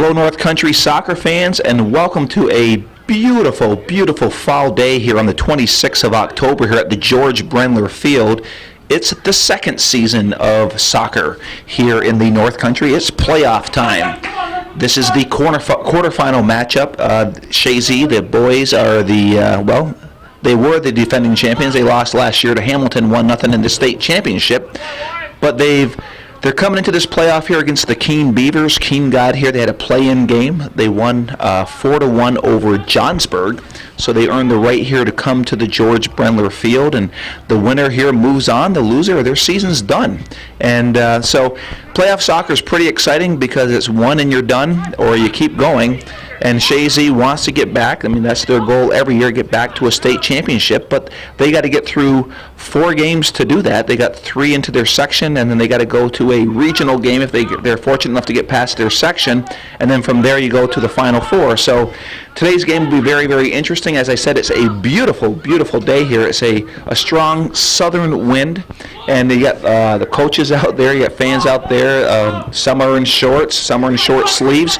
Hello, North Country soccer fans, and welcome to a beautiful, beautiful fall day here on the 26th of October here at the George Brendler Field. It's the second season of soccer here in the North Country. It's playoff time. This is the quarterfinal matchup. Chazy, the boys, are they were the defending champions. They lost last year to Hamilton, 1-0 in the state championship, but they're coming into this playoff here against the Keene Beavers. Keene got here. They had a play-in game. They won 4-1 over Johnsburg. So they earned the right here to come to the George Brendler Field. And the winner here moves on. The loser, their season's done. And so playoff soccer is pretty exciting because it's one and you're done, or you keep going. And Chazy wants to get back. I mean, that's their goal every year, get back to a state championship. But they got to get through 4 games to do that. They got 3 into their section, and then they got to go to a regional game if they're fortunate enough to get past their section. And then from there, you go to the Final Four. So today's game will be very, very interesting. As I said, it's a beautiful, beautiful day here. It's a strong southern wind. And you got the coaches out there. You got fans out there. Some are in shorts. Some are in short sleeves.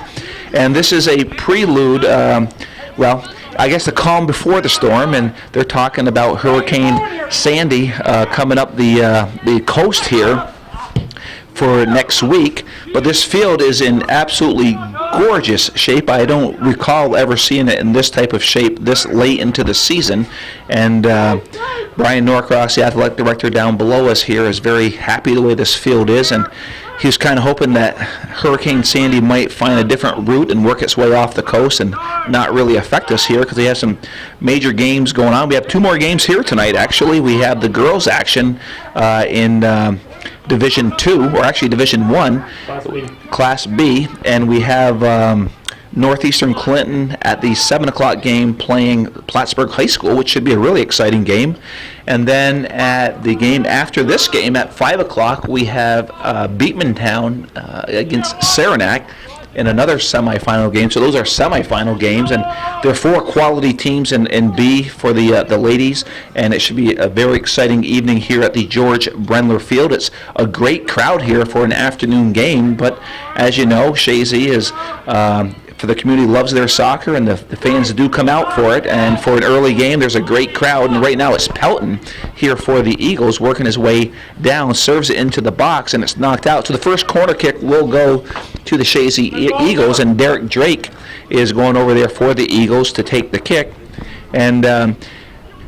And this is a prelude, I guess the calm before the storm, and they're talking about Hurricane Sandy coming up the coast here for next week. But this field is in absolutely gorgeous shape. I don't recall ever seeing it in this type of shape this late into the season. And Brian Norcross, the athletic director down below us here, is very happy the way this field is, and he's kind of hoping that Hurricane Sandy might find a different route and work its way off the coast and not really affect us here, because they have some major games going on. We have 2 more games here tonight, actually. We have the girls' action in Division 2, or actually Division 1, Class B, and we have Northeastern Clinton at the 7 o'clock game playing Plattsburgh High School, which should be a really exciting game. And then at the game after this game at 5 o'clock, we have Beekmantown against Saranac in another semifinal game. So those are semifinal games, and there are 4 quality teams in B for the ladies, and it should be a very exciting evening here at the George Brendler Field. It's a great crowd here for an afternoon game, but as you know, Chazy is for the community loves their soccer, and the fans do come out for it. And for an early game, there's a great crowd. And right now it's Pelton here for the Eagles, working his way down, serves it into the box, and it's knocked out. So the first corner kick will go to the Chazy Eagles, and Derek Drake is going over there for the Eagles to take the kick. And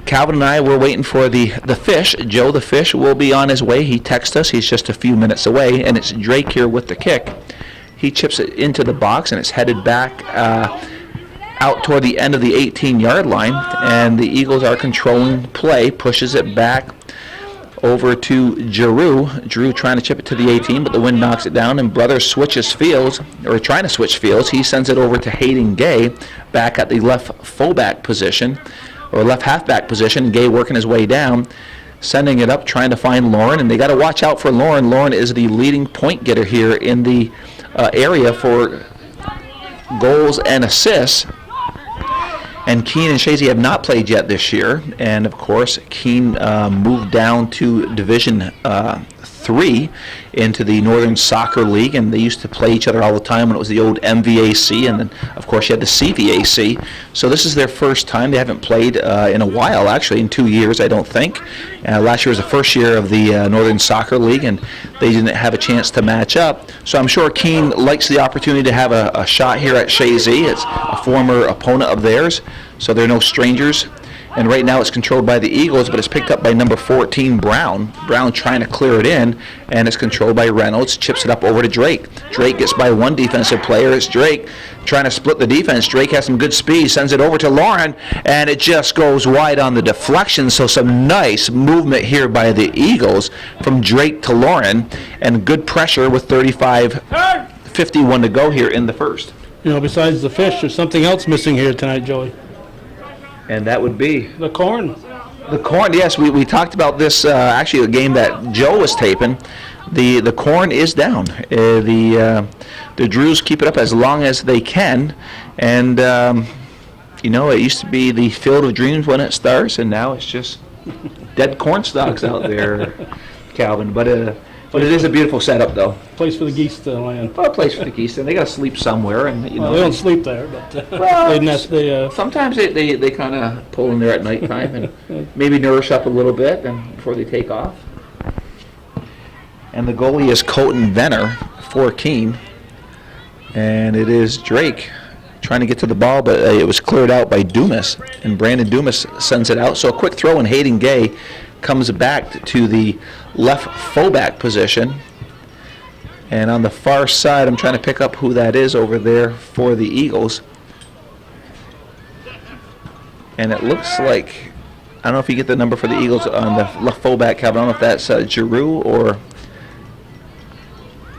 Calvin and I were waiting for the fish. Joe the fish will be on his way. He texted us. He's just a few minutes away, and it's Drake here with the kick. He chips it into the box, and it's headed back out toward the end of the 18-yard line, and the Eagles are controlling play, pushes it back over to Drew. Drew trying to chip it to the 18, but the wind knocks it down, and Brothers switches fields, or trying to switch fields. He sends it over to Hayden Gay back at the left fullback position, or left halfback position. Gay working his way down, sending it up, trying to find Lauren, and they got to watch out for Lauren. Lauren is the leading point getter here in the area for goals and assists. And Keene and Chazy have not played yet this year, and of course Keene moved down to Division 3 into the Northern Soccer League, and they used to play each other all the time when it was the old MVAC, and then of course you had the CVAC. So this is their first time. They haven't played in a while, actually, in 2 years, I don't think. Last year was the first year of the Northern Soccer League, and they didn't have a chance to match up. So I'm sure Keene likes the opportunity to have a shot here at Chazy. It's a former opponent of theirs, so they're no strangers. And right now it's controlled by the Eagles, but it's picked up by number 14, Brown. Brown trying to clear it in, and it's controlled by Reynolds. Chips it up over to Drake. Drake gets by one defensive player. It's Drake trying to split the defense. Drake has some good speed, sends it over to Lauren, and it just goes wide on the deflection. So some nice movement here by the Eagles from Drake to Lauren, and good pressure with 35:51 to go here in the first. You know, besides the fish, there's something else missing here tonight, Joey. And that would be the corn. The corn, yes. We talked about this, actually, a game that Joe was taping. The corn is down. The Drews keep it up as long as they can. And, you know, it used to be the Field of Dreams when it starts, and now it's just dead corn stalks out there. Calvin. But it is a beautiful setup, though. Place for the geese to land. Well, a place for the geese, and they got to sleep somewhere, and Well, they don't sleep there, but Well, they nest. sometimes they kind of pull in there at nighttime and maybe nourish up a little bit and before they take off. And the goalie is Colton Venner for Keene, and it is Drake trying to get to the ball, but it was cleared out by Dumas, and Brandon Dumas sends it out. So a quick throw, and Hayden Gay comes back to the left fullback position. And on the far side, I'm trying to pick up who that is over there for the Eagles. And it looks like, I don't know if you get the number for the Eagles on the left fullback, Calvin. I don't know if that's Giroux or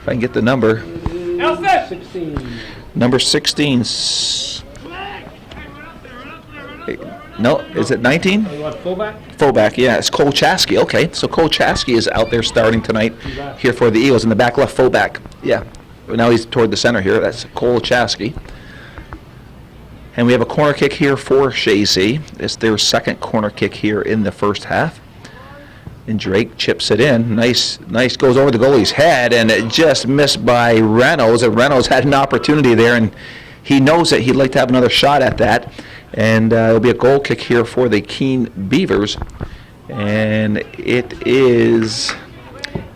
if I can get the number. 16. Number 16. No, is it 19? You want fullback? Fullback, yeah. It's Cole Chazy. Okay, so Cole Chazy is out there starting tonight here for the Eagles in the back left fullback. Yeah, now he's toward the center here. That's Cole Chazy. And we have a corner kick here for Chazy. It's their second corner kick here in the first half. And Drake chips it in. Nice, goes over the goalie's head, and it just missed by Reynolds. And Reynolds had an opportunity there, and he knows that he'd like to have another shot at that. And it'll be a goal kick here for the Keene Beavers. And it is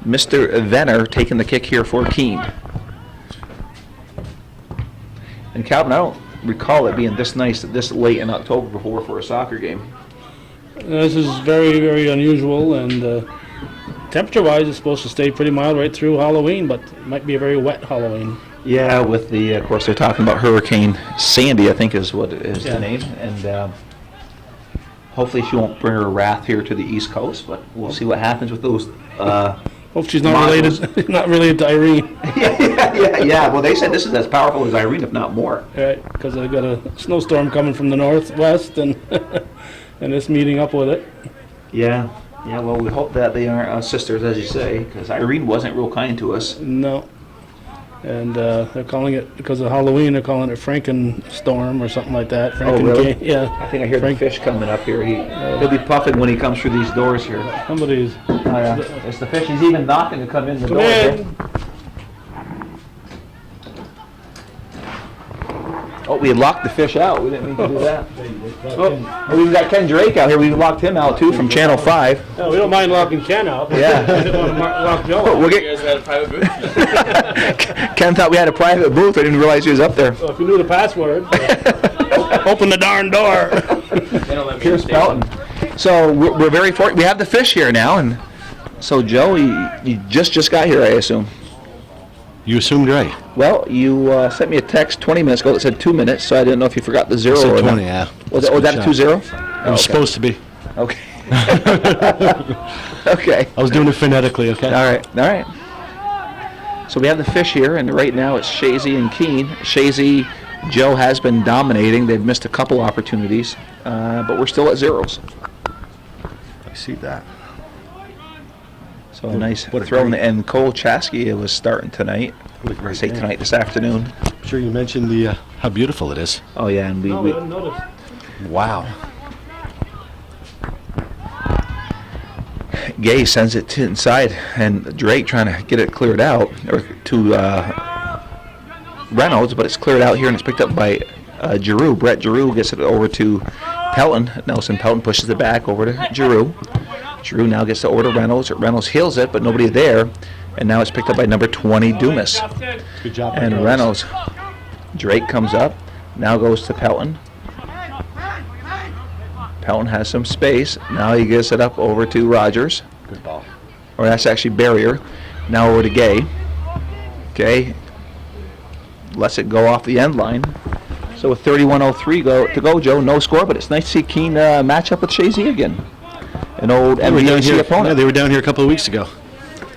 Mr. Venner taking the kick here for Keene. And Calvin, I don't recall it being this nice this late in October before for a soccer game. This is very, very unusual, and temperature-wise, it's supposed to stay pretty mild right through Halloween, but it might be a very wet Halloween. Yeah, with the, of course, they're talking about Hurricane Sandy, I think is what is Yeah. the name, and hopefully she won't bring her wrath here to the East Coast, but we'll see what happens with those. Hope she's not related, not related to Irene. Yeah. Well, they said this is as powerful as Irene, if not more. Right, because they've got a snowstorm coming from the northwest, and and it's meeting up with it. Yeah. Well, we hope that they aren't sisters, as you say, because Irene wasn't real kind to us. No. And they're calling it, because of Halloween, they're calling it Frankenstorm or something like that. really? Yeah. I think I hear the fish coming up here. He'll be puffing when he comes through these doors here. Somebody's. Oh, yeah. It's the fish. He's even knocking to come in the Come door. in. Oh, we locked the fish out. We didn't mean to do that. Oh, we've got Ken Drake out here. We locked him out too from Channel 5. No, we don't mind locking Ken out. Yeah. We didn't want to lock Joe out. We'll You guys had a private booth? Ken thought we had a private booth. I didn't realize he was up there. So if you knew the password, open the darn door. They don't let me Pierce stay. Pelton. So we're very fortunate. We have the fish here now, and so Joe, you just got here, I assume. You assumed right. Well, you sent me a text 20 minutes ago that said 2 minutes, so I didn't know if you forgot the zero I said or 20, not. yeah. Was That's a that good a 2-0? It was supposed to be. Okay. Okay. I was doing it phonetically, okay? All right. So we have the fish here, and right now it's Chazy and Keene. Chazy, Joe has been dominating. They've missed a couple opportunities, but we're still at zeros. I see that. So a nice what a throw, great- and Cole Chazy was starting tonight. What a I great say game. tonight, this afternoon. I'm sure you mentioned the how beautiful it is. Oh yeah, and No, we didn't notice. Wow. Gay sends it to inside, and Drake trying to get it cleared out, or to Reynolds, but it's cleared out here, and it's picked up by Giroux. Brett Giroux gets it over to Pelton. Nelson Pelton pushes it back over to Giroux. Giroux now gets it over to Reynolds. Reynolds heals it, but nobody there, and now it's picked up by number 20, Dumas. Good job. And guys. Reynolds. Drake comes up, now goes to Pelton. Pelton has some space. Now he gets it up over to Rogers. Good ball. Or that's actually Barrier. Now over to Gay. Gay lets it go off the end line. So with 31:03 to go, Joe, no score, but it's nice to see Keene match up with Chazy again. An old They were down MVC here. Yeah, opponent. they were down here a couple of weeks ago.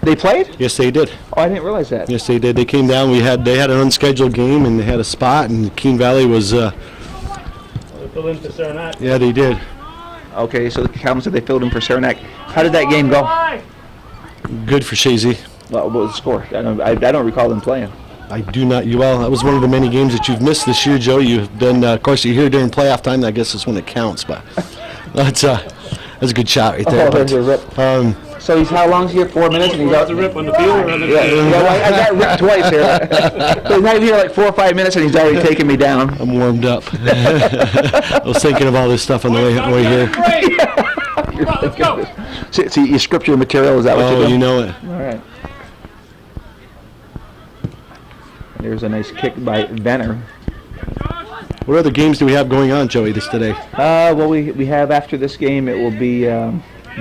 They played? Yes, they did. Oh, I didn't realize that. Yes, they did. They came down. They had an unscheduled game, and they had a spot, and Keene Valley was. We filled in for Saranac. Yeah, they did. Okay, so the Calvin said they filled in for Saranac. How did that game go? Good for Chazy. Well, what was the score? I don't recall them playing. I do not. Well, that was one of the many games that you've missed this year, Joe. You've been, of course, you're here during playoff time. I guess is when it counts, but that's a good shot right there. Oh, there's a rip. So So he's how long's he here? 4 minutes, and he's out. The rip on the field or on the Yeah, I got ripped twice here. So he's not even here like 4 or 5 minutes, and he's already taken me down. I'm warmed up. I was thinking of all this stuff on the way here. Come on, let's go. See, you script your material. Is that what Oh, you're doing? you know it. All right. There's a nice kick by Venner. What other games do we have going on, Joey, today? Well, we have after this game, it will be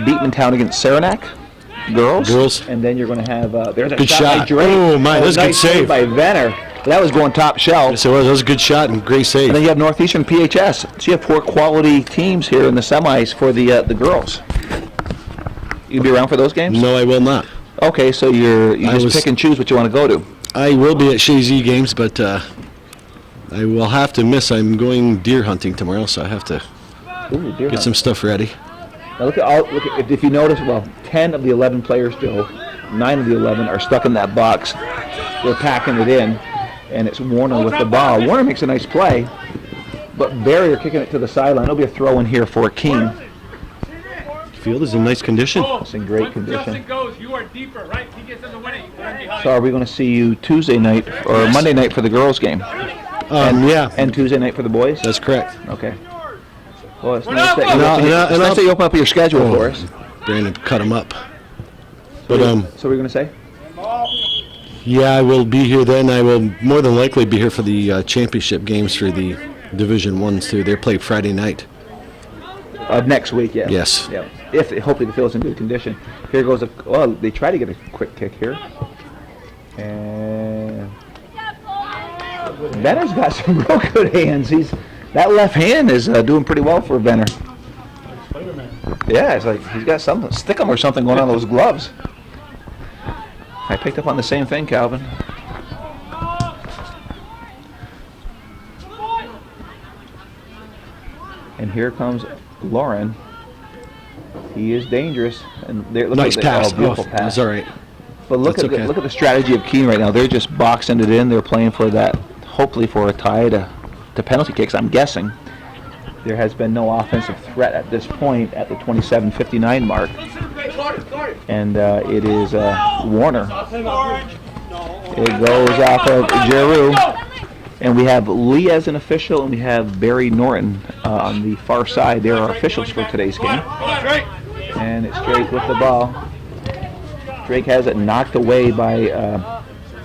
Beatmantown against Saranac, girls. And then you're going to have there's a Good shot by shot. Drake. Oh, my, that was a good nice save. by Venner. That was going top shelf. Yes, it was. That was a good shot and great save. And then you have Northeastern PHS. So you have 4 quality teams here in the semis for the girls. You be around for those games? No, I will not. Okay, so you just pick and choose what you want to go to. I will be at Chazy games, but I will have to miss. I'm going deer hunting tomorrow, so I have to Ooh, deer get hunt. some stuff ready. Now look at if you notice, well, 10 of the 11 players, Joe, 9 of the 11 are stuck in that box. They're packing it in, and it's Warner with the ball. Warner makes a nice play, but Barry are kicking it to the sideline. It'll be a throw in here for Keene. Field is in nice condition. It's in great condition. Justin goes, you are deeper, right? He gets in the winning. So are we going to see you Tuesday night or Monday night for the girls game? Yeah, And Tuesday night for the boys? that's correct. Okay. Well, it's nice that you open up your schedule for us. Brandon cut him up. But So we're going to say? yeah, I will be here then. I will more than likely be here for the championship games for the Division 1s too. They're played Friday night. Next week, yes. Yes. Yeah. Hopefully the field's in good condition. Here goes they try to get a quick kick here. And Venner's got some real good hands. That left hand is doing pretty well for Venner. Spider-Man. Yeah, it's like he's got something, stickum or something going on those gloves. I picked up on the same thing, Calvin. And here comes Lauren. He is dangerous. And look Nice at pass. beautiful Oh, pass. that's all right. But look That's at okay. look at the strategy of Keene right now. They're just boxing it in. They're playing for that, hopefully for a tie to penalty kicks. I'm guessing. There has been no offensive threat at this point at the 27:59 mark, and it is Warner. It goes off of Giroux, and we have Lee as an official, and we have Barry Norton on the far side. They're our officials for today's game, and it's Drake with the ball. Drake has it knocked away by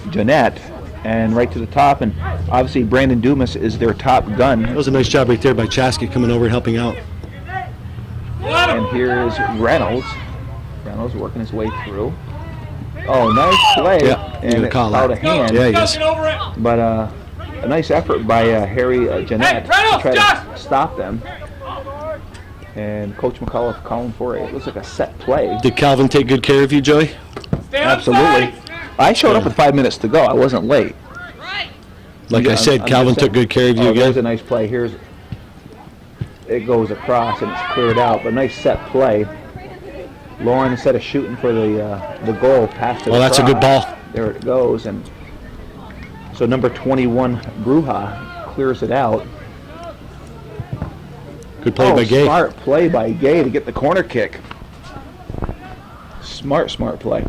Jeanette, and right to the top, and obviously Brandon Dumas is their top gun. That was a nice job right there by Chazy coming over and helping out. And here is Reynolds. Reynolds working his way through. Oh, nice play. Yeah, and you it's call out that. of hand. Yeah, he is. But a nice effort by Harry Jeanette to try to stop them. And Coach McCullough calling for it. It looks like a set play. Did Calvin take good care of you, Joey? Absolutely. I showed up with 5 minutes to go. I wasn't late. Like I said, I'm Calvin just took saying. good care of you There's a again. nice play. It goes across and it's cleared out, but nice set play. Lauren, instead of shooting for the goal, passed it. Well, that's a good across. ball. There it goes, and so number 21 Bruja clears it out. Good play by Gay. Smart play by Gay to get the corner kick. Smart play.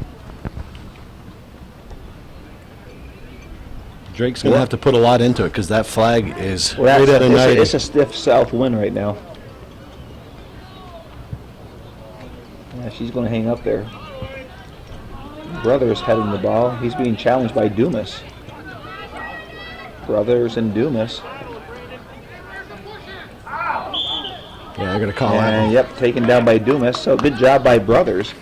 Drake's going to have to put a lot into it because that flag is Well, right at a 90. it's a stiff south wind right now. Yeah, she's going to hang up there. Brothers heading the ball. He's being challenged by Dumas. Brothers and Dumas. Yeah, I got to call that And one. yep, taken down by Dumas. So good job by Brothers.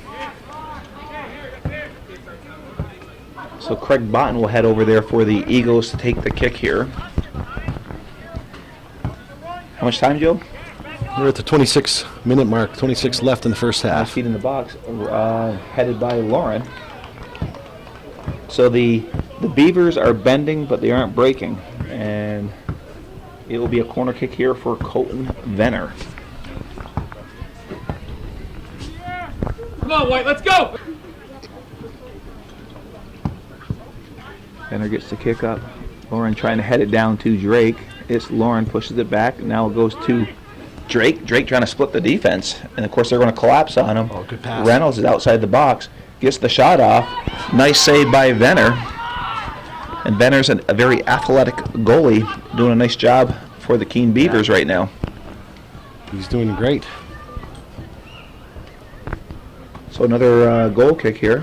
So Craig Botten will head over there for the Eagles to take the kick here. How much time, Joe? We're at the 26-minute mark. 26 left in the first Nice half. feet in the box, headed by Lauren. So the Beavers are bending, but they aren't breaking. And it will be a corner kick here for Colton Venner. Come on, White, let's go! Venner gets the kick up. Lauren trying to head it down to Drake. Lauren pushes it back. Now it goes to Drake trying to split the defense, and of course they're going to collapse on him. Oh, good pass. Reynolds is outside the box, gets the shot off. Nice save by Venner. And Venner's a very athletic goalie, doing a nice job for the Keene Beavers right now. He's doing great. So another goal kick here.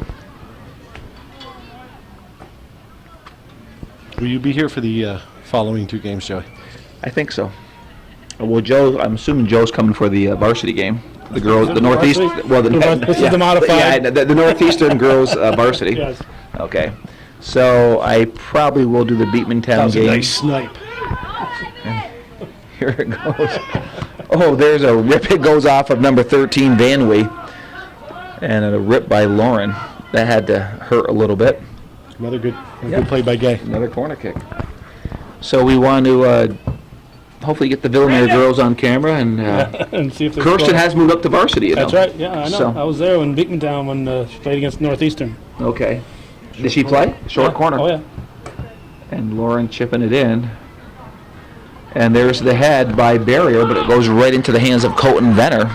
Will you be here for the following 2 games, Joey? I think so. Well, Joe, I'm assuming Joe's coming for the varsity game. The girls, the Northeast. Well, This is the modified. Yeah, the Northeastern girls varsity. Yes. Okay. So I probably will do the Beatman That Town was a game. nice snipe. Here it goes. Oh, there's a rip. It goes off of number 13, Van Wee. And a rip by Lauren. That had to hurt a little bit. Another good play by Gay. Another corner kick. So we want to hopefully get the Villanelle girls on camera. And And see if they're Kirsten scoring. has moved up to varsity, you know. That's right. Yeah, I know. So- I was there when Beekmantown when she played against Northeastern. Okay. Did she play? Short Yeah. corner. Oh yeah. And Lauren chipping it in. And there's the head by Barrier, but it goes right into the hands of Colton Venner.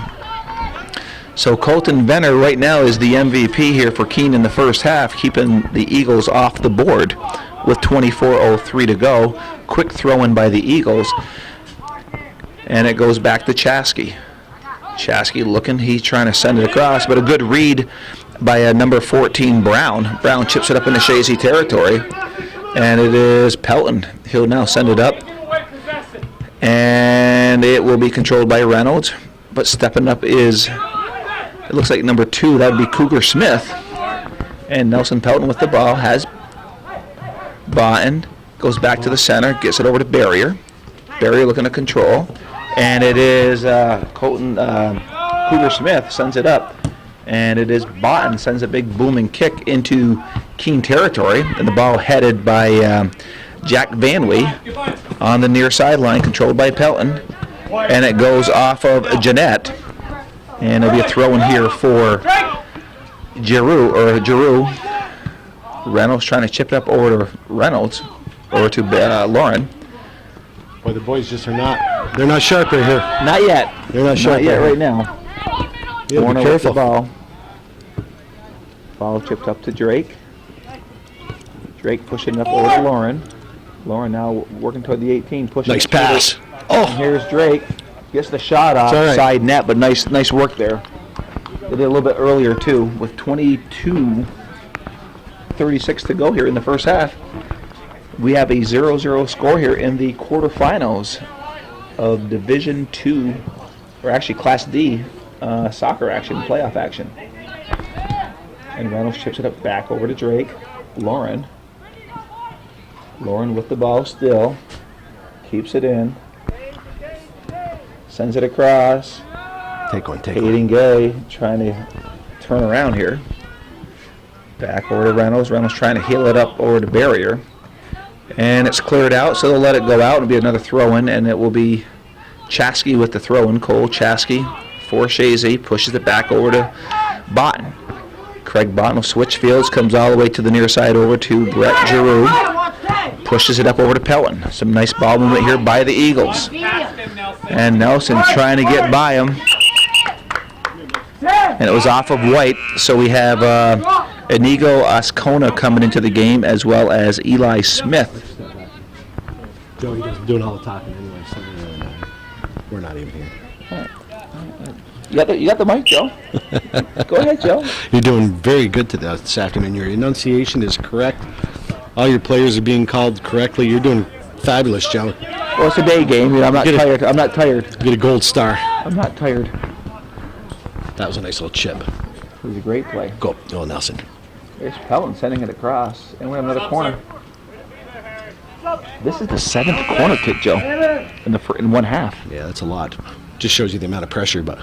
So Colton Venner right now is the MVP here for Keene in the first half, keeping the Eagles off the board with 24:03 to go. Quick throw in by the Eagles. And it goes back to Chazy. Chazy looking, he's trying to send it across, but a good read by number 14, Brown. Brown chips it up into Chazy territory. And it is Pelton. He'll now send it up. And it will be controlled by Reynolds. But stepping up is, it looks like number 2, that would be Cougar Smith. And Nelson Pelton with the ball has Boughton. Goes back to the center, gets it over to Barrier. Barrier looking to control. And it is Colton Cougar Smith sends it up. And it is Boughton sends a big booming kick into Keene territory. And the ball headed by Jack Van Wee on the near sideline, controlled by Pelton. And it goes off of Jeanette. And it'll be a throw in here for Giroux. Reynolds trying to chip it up over to Reynolds, over to Lauren. Boy, the boys just are not. They're not sharp right here. Not yet. They're not sharp Not yet right right now. Yeah, Warner be with the careful. ball. Ball chipped up to Drake. Drake pushing up over to Lauren. Lauren now working toward the 18, pushing. Nice it through pass. And Oh, here's Drake. Gets the shot off It's all right. side net, but nice work there. They did a little bit earlier too, with 22:36 to go here in the first half. We have a 0-0 score here in the quarterfinals of Division II, or actually Class D soccer action, playoff action. And Reynolds chips it up back over to Drake. Lauren with the ball still. Keeps it in. Sends it across. take one. Hayden Gay trying to turn around here. Back over to Reynolds. Reynolds trying to heel it up over to Barrier. And it's cleared out, so they'll let it go out. It'll be another throw-in, and it will be Chazy with the throw-in. Cole Chazy for Chazy. Pushes it back over to Boughton. Craig Boughton will switch fields. Comes all the way to the near side over to Brett Giroux. Pushes it up over to Pelton. Some nice ball movement here by the Eagles. And Nelson trying to get by him. And it was off of White, so we have Inigo Ascona coming into the game, as well as Eli Smith. Joey doesn't doing all the talking anyway, so we're not even here. You got the mic, Joe. Go ahead, Joe. You're doing very good to this afternoon. Your enunciation is correct. All your players are being called correctly. You're doing fabulous, Joe. Well, it's a day game. You know, I'm not tired. I'm not tired. Get a gold star. I'm not tired. That was a nice little chip. It was a great play. Go, oh Nelson. There's Pelton sending it across, and we have another corner. This is the 7th corner kick, Joe, in one half. Yeah, that's a lot. Just shows you the amount of pressure, but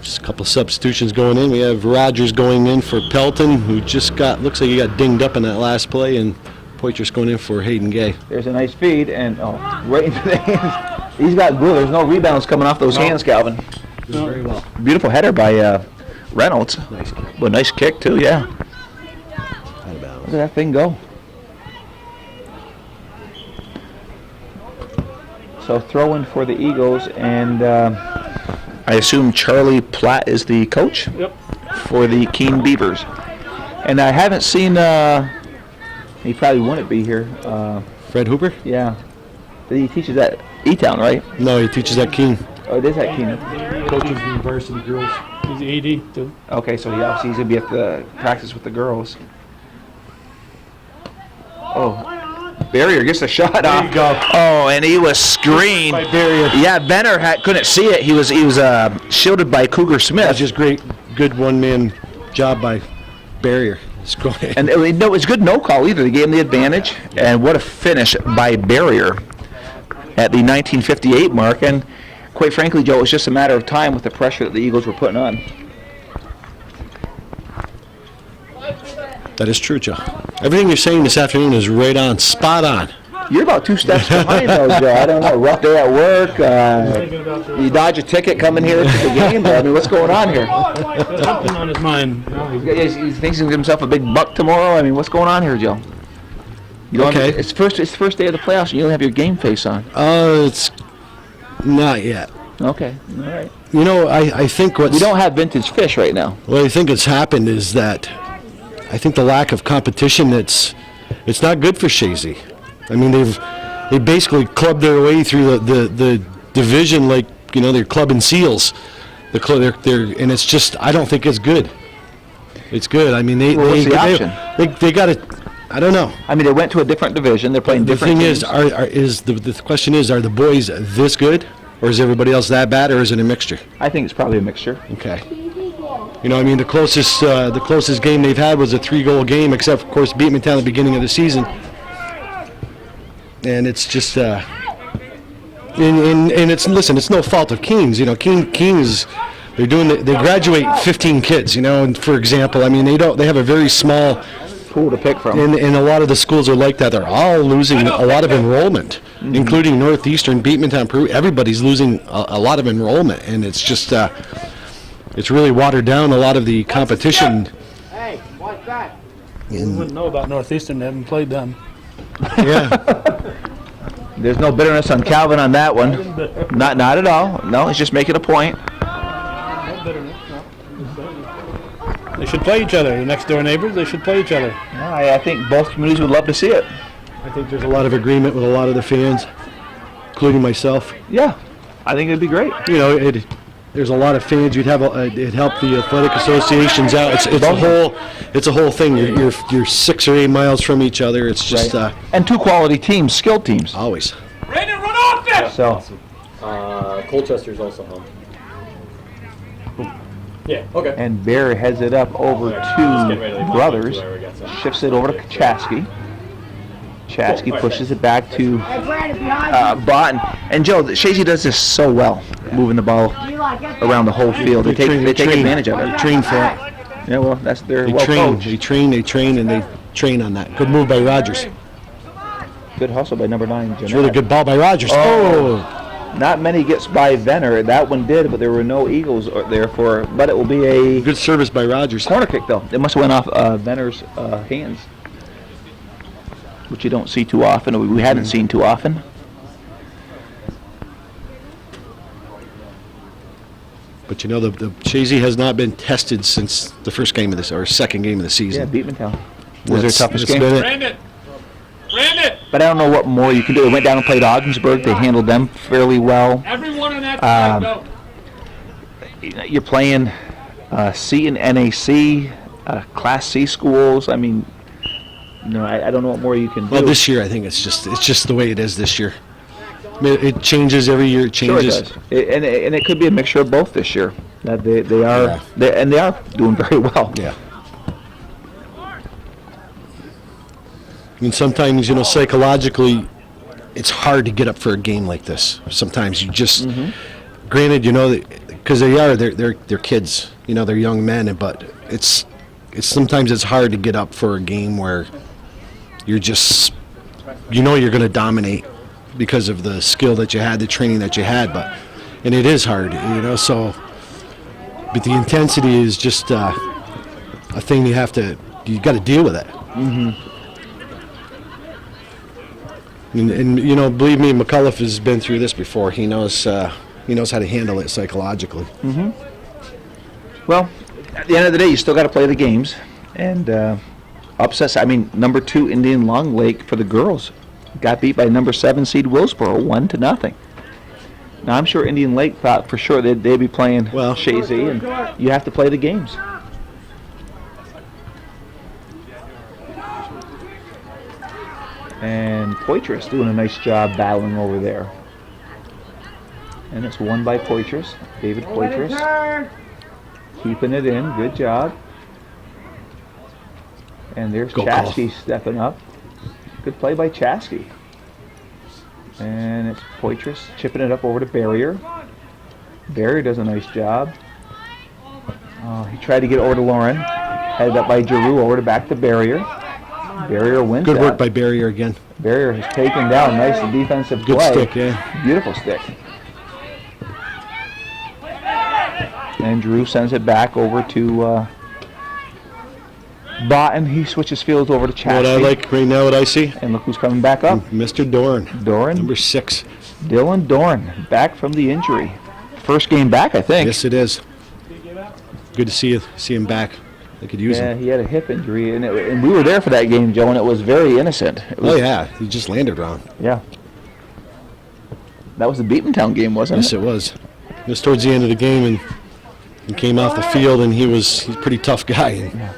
just a couple of substitutions going in. We have Rogers going in for Pelton, who just looks like he got dinged up in that last play, and Poitras going in for Hayden Gay. There's a nice feed, and right into the hands. He's got glue. There's no rebounds coming off those hands, Calvin. Doing very well. Beautiful header by Reynolds. Nice kick. But nice kick, too, yeah. Out of bounds. Look at that thing go. So throw-in for the Eagles, and I assume Charlie Platt is the coach Yep. for the Keene Beavers. And I haven't seen, he probably wouldn't be here. Fred Hooper? Yeah. He teaches at E-Town, right? No, he teaches at Keene. Oh, it is at Keene. Coaches the varsity girls. He's the AD too. Okay, so he's going to be at the practice with the girls. Oh, Barrier gets a shot off. you go. Oh, and he was screened. By Barrier. Yeah, Benner couldn't see it. He was shielded by Cougar Smith. That's just great. Good one-man job by Barrier. It's going. And no, it's good no call either. They gave him the advantage, and what a finish by Barrier at the 1958 mark. And quite frankly, Joe, it was just a matter of time with the pressure that the Eagles were putting on. That is true, Joe. Everything you're saying this afternoon is right on, spot on. You're about 2 steps behind those, Joe. I don't know. Rough day at work. You dodge a ticket coming here to the game. I mean, what's going on here? Something on his mind. He thinks he'll give himself a big buck tomorrow. I mean, what's going on here, Joe? You don't Okay. It's the first day of the playoffs, and you don't have your game face on. It's not yet. Okay, all right. You know, I think what's... We don't have vintage fish right now. What I think has happened is that I think the lack of competition, it's not good for Chazy. I mean, they basically clubbed their way through the division like, you know, they're clubbing seals. And it's just, I don't think it's good. It's good. I mean, What's the option? they got to, I don't know. I mean, they went to a different division. They're playing The different thing teams. the question is, are the boys this good, or is everybody else that bad, or is it a mixture? I think it's probably a mixture. Okay. You know, I mean, the closest game they've had was a 3-goal game, except, of course, Beatmantown at the beginning of the season. And it's just, and it's, listen, it's no fault of Keene's. You know, Keene's, they graduate 15 kids, you know, and for example, I mean, they have a very small Pool to pick from. and a lot of the schools are like that. They're all losing a lot of enrollment, including Northeastern, Beatmantown, Peru. Everybody's losing a lot of enrollment, and it's just, it's really watered down a lot of the competition. Hey, watch that. We wouldn't know about Northeastern. They haven't played them. Yeah. There's no bitterness on Calvin on that one. Not at all. No, it's just making a point. No bitterness. No. They should play each other. The next door neighbors, they should play each other. I think both communities would love to see it. I think there's a lot of agreement with a lot of the fans, including myself. Yeah, I think it'd be great. You know, there's a lot of fans. You'd have it help the athletic associations out. It's a whole thing. You're 6 or 8 miles from each other. It's just And 2 quality teams, skilled teams. always. Brandon, run off this! So Colchester's also home. Yeah, okay. and Bear heads it up over to Brothers, shifts it over to Chazy. Chazy pushes it back to Boughton. And Joe, Chazy does this so well, moving the ball around the whole field. They take advantage of it. They train for it. Yeah, well, that's their They well train. coached. They train, and they train on that. Good move by Rogers. Good hustle by number 9. It's really good ball by Rogers. Oh. Not many gets by Venner. That one did, but there were no Eagles there for. But it will be a Good service by Rogers. corner kick, though. It must have went off Venner's hands, which you don't see too often, or we hadn't seen too often. But you know, the Chazy has not been tested since the first game of this, or second game of the Yeah, season. Beatmantown was their toughest It's game. been it. Brandon! Brandon! But I don't know what more you can do. They went down and played Ogdensburg. They handled them fairly well. Everyone on that side, go. You're playing C and NAC, Class C schools. I mean, I don't know what more you can do. Well, this year I think it's just the way it is this year. I mean, it changes every year. It Sure it changes. does. And it could be a mixture of both this year. That they are Yeah. they are doing very well. Yeah. I mean, sometimes, psychologically, it's hard to get up for a game like this. Sometimes you just, granted, because they're kids, they're young men, but it's sometimes it's hard to get up for a game where you're just, you're going to dominate because of the skill that you had, the training that you had, and it is hard, so, but the intensity is just a thing you got to deal with it. And you know, believe me, McCullough has been through this before. He knows how to handle it psychologically. Well, at the end of the day, you still got to play the games. And upsets, I mean, number 2 Indian Long Lake for the girls got beat by number 7 seed Willsboro 1-0. Now, I'm sure Indian Lake thought for sure they'd be playing Chazy, and you have to play the games. And Poitras doing a nice job battling over there. And it's won by Poitras, David Poitras. Keeping it in, good job. And there's Chazy stepping up. Good play by Chazy. And it's Poitras chipping it up over to Barrier. Barrier does a nice job. He tried to get over to Lauren. Headed up by Giroux over to back to Barrier. Barrier wins Good that. work by Barrier again. Barrier has taken down nice defensive Good play. stick, yeah. Beautiful stick. And Giroux sends it back over to Botton. He switches fields over to Chazy. What I like right now, what I see, And look who's coming back up. Mr. Dorn. Doran. Number 6. Dylan Dorn, back from the injury. First game back, I think. Yes, it is. Good to see him back. They could use Yeah, him. he had a hip injury, and we were there for that game, Joe, and it was very innocent. It was, Oh, yeah. He just landed wrong. Yeah. That was the Beatontown game, wasn't Yes, it? it was. It was towards the end of the game, and he came off the field, and he's a pretty tough guy. And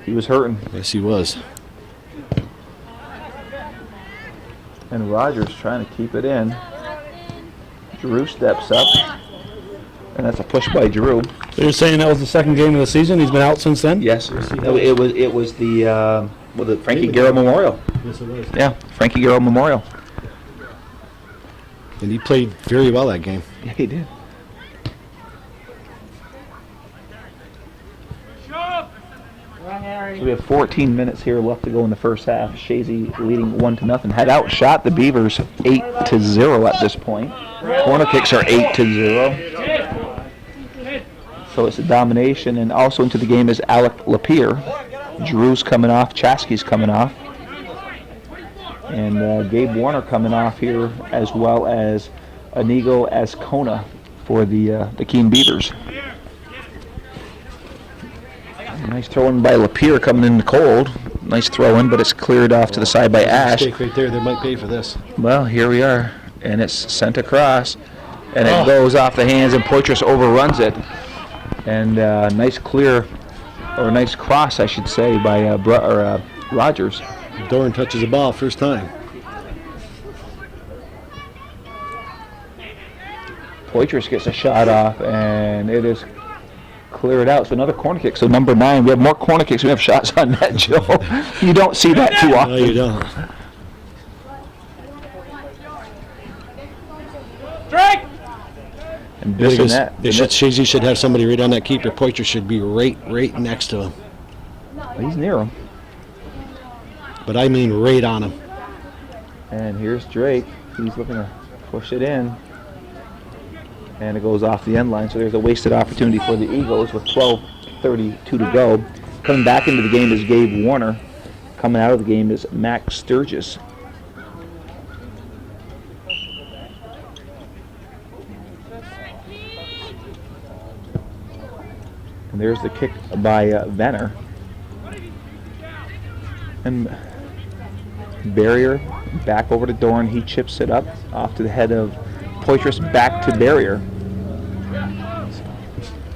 He was hurting. yes, he was. And Rogers trying to keep it in. Giroux steps up. And that's a push by Giroux. So you're saying that was the second game of the season? He's been out since then? Yes. It was the Frankie Garrow Memorial. Yes, it was. Yeah, Frankie Garrow Memorial. And he played very well that game. Yeah, he did. So we have 14 minutes here left to go in the first half. Chazy leading 1-0. Had outshot the Beavers 8-0 at this point. Corner kicks are 8-0. So it's a domination, and also into the game is Alec Lapierre. Giroux's coming off, Chazy's coming off. And Gabe Warner coming off here, as well as Inigo Azcona for the Keene Beavers. Nice throw in by Lapierre coming in the cold. Nice throw in, but it's cleared off to the side by Ash. Mistake right there. They might pay for this. Well, here we are, and it's sent across, and it goes off the hands, and Poitras overruns it. And nice clear, or nice cross, I should say, by Rogers. Dorn touches the ball first time. Poitras gets a shot off, and it is cleared out. So another corner kick. So number 9, we have more corner kicks. We have shots on net, Joe. You don't see that too often. No, you don't. Drake! And Bisson net. Chazy should have somebody right on that keeper. Poitras should be right next to him. He's near him. But I mean right on him. And here's Drake. He's looking to push it in. And it goes off the end line. So there's a wasted opportunity for the Eagles with 12:32 to go. Coming back into the game is Gabe Warner. Coming out of the game is Max Sturgis. And there's the kick by Venner. And Barrier back over to Dorn. He chips it up off to the head of Poitras, back to Barrier.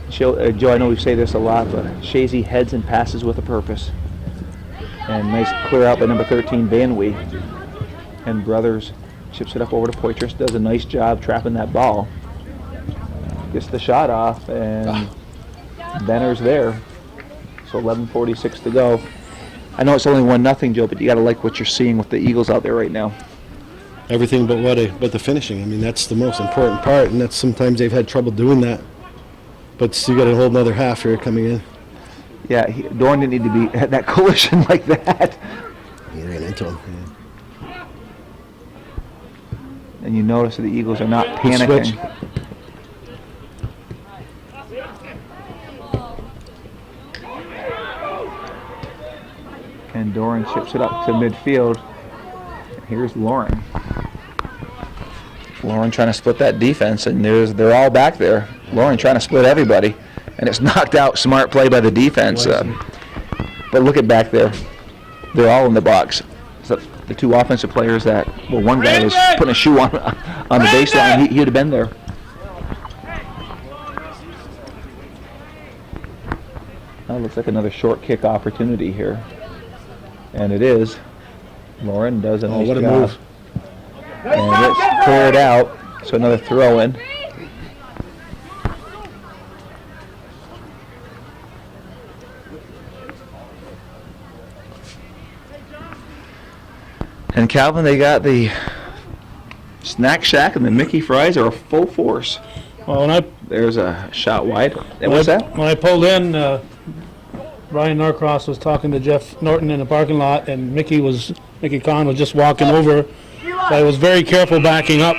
Joe, I know we say this a lot, but Chazy heads and passes with a purpose. And nice clear out by number 13, Van Wee. And Brothers chips it up over to Poitras, does a nice job trapping that ball. Gets the shot off, and Benner's there. So 11:46 to go. I know it's only 1-0, Joe, but you got to like what you're seeing with the Eagles out there right now. Everything but but the finishing. I mean, that's the most important part, and that's sometimes they've had trouble doing that. But still got a whole another half here coming in. Yeah, Dorn didn't need to be at that collision like that. He ran into him. Yeah. And you notice that the Eagles are not Good panicking. switch. And Doran chips it up to midfield. Here's Lauren. Lauren trying to split that defense, and they're all back there. Lauren trying to split everybody, and it's knocked out. Smart play by the defense. But look at back there. They're all in the box. So the two offensive players that, well, one guy was putting a shoe on the baseline. He'd have been there. That looks like another short kick opportunity here. And it is. Lauren does a nice what a job. move. And it's cleared out. So another throw in. And Calvin, they got the Snack Shack and the Mickey fries are a full force. Well, There's a shot wide. And what's that? when I pulled in, Brian Norcross was talking to Jeff Norton in the parking lot, and Mickey Kahn was just walking over. So I was very careful backing up,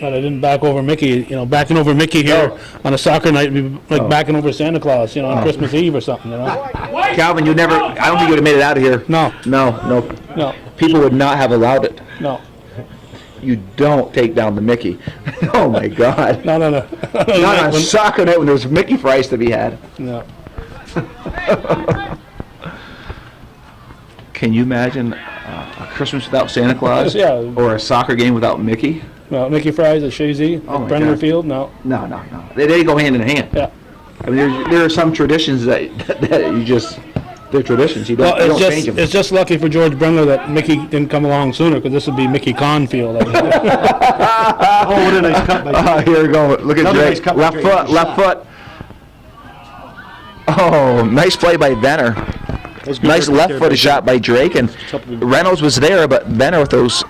but I didn't back over Mickey. You know, backing over Mickey here on a soccer night would be like backing over Santa Claus, you know, on Christmas Eve or something, you know. Calvin, I don't think you would have made it out of here. No. No. People would not have allowed it. No. You don't take down the Mickey. Oh my God. No. Not on a soccer night when there's Mickey fries to be had. No. Can you imagine a Christmas without Santa Claus? Yeah. Or a soccer game without Mickey? Well, Mickey fries at Chazy, Oh my Brendler God. Field, no. No. They go hand in hand. Yeah. I mean, there are some traditions that you just, they're traditions. You don't, Well, you don't change them. it's just lucky for George Brendler that Mickey didn't come along sooner, because this would be Mickey Kahn Field. Oh, what a nice cut by Here we go. Look at Another Drake. nice cut by Left Drake. foot, Good left shot. foot. Oh, nice play by Venner. That's good Nice work right there left-footed by shot by Drake, and Reynolds was there, but Venner with those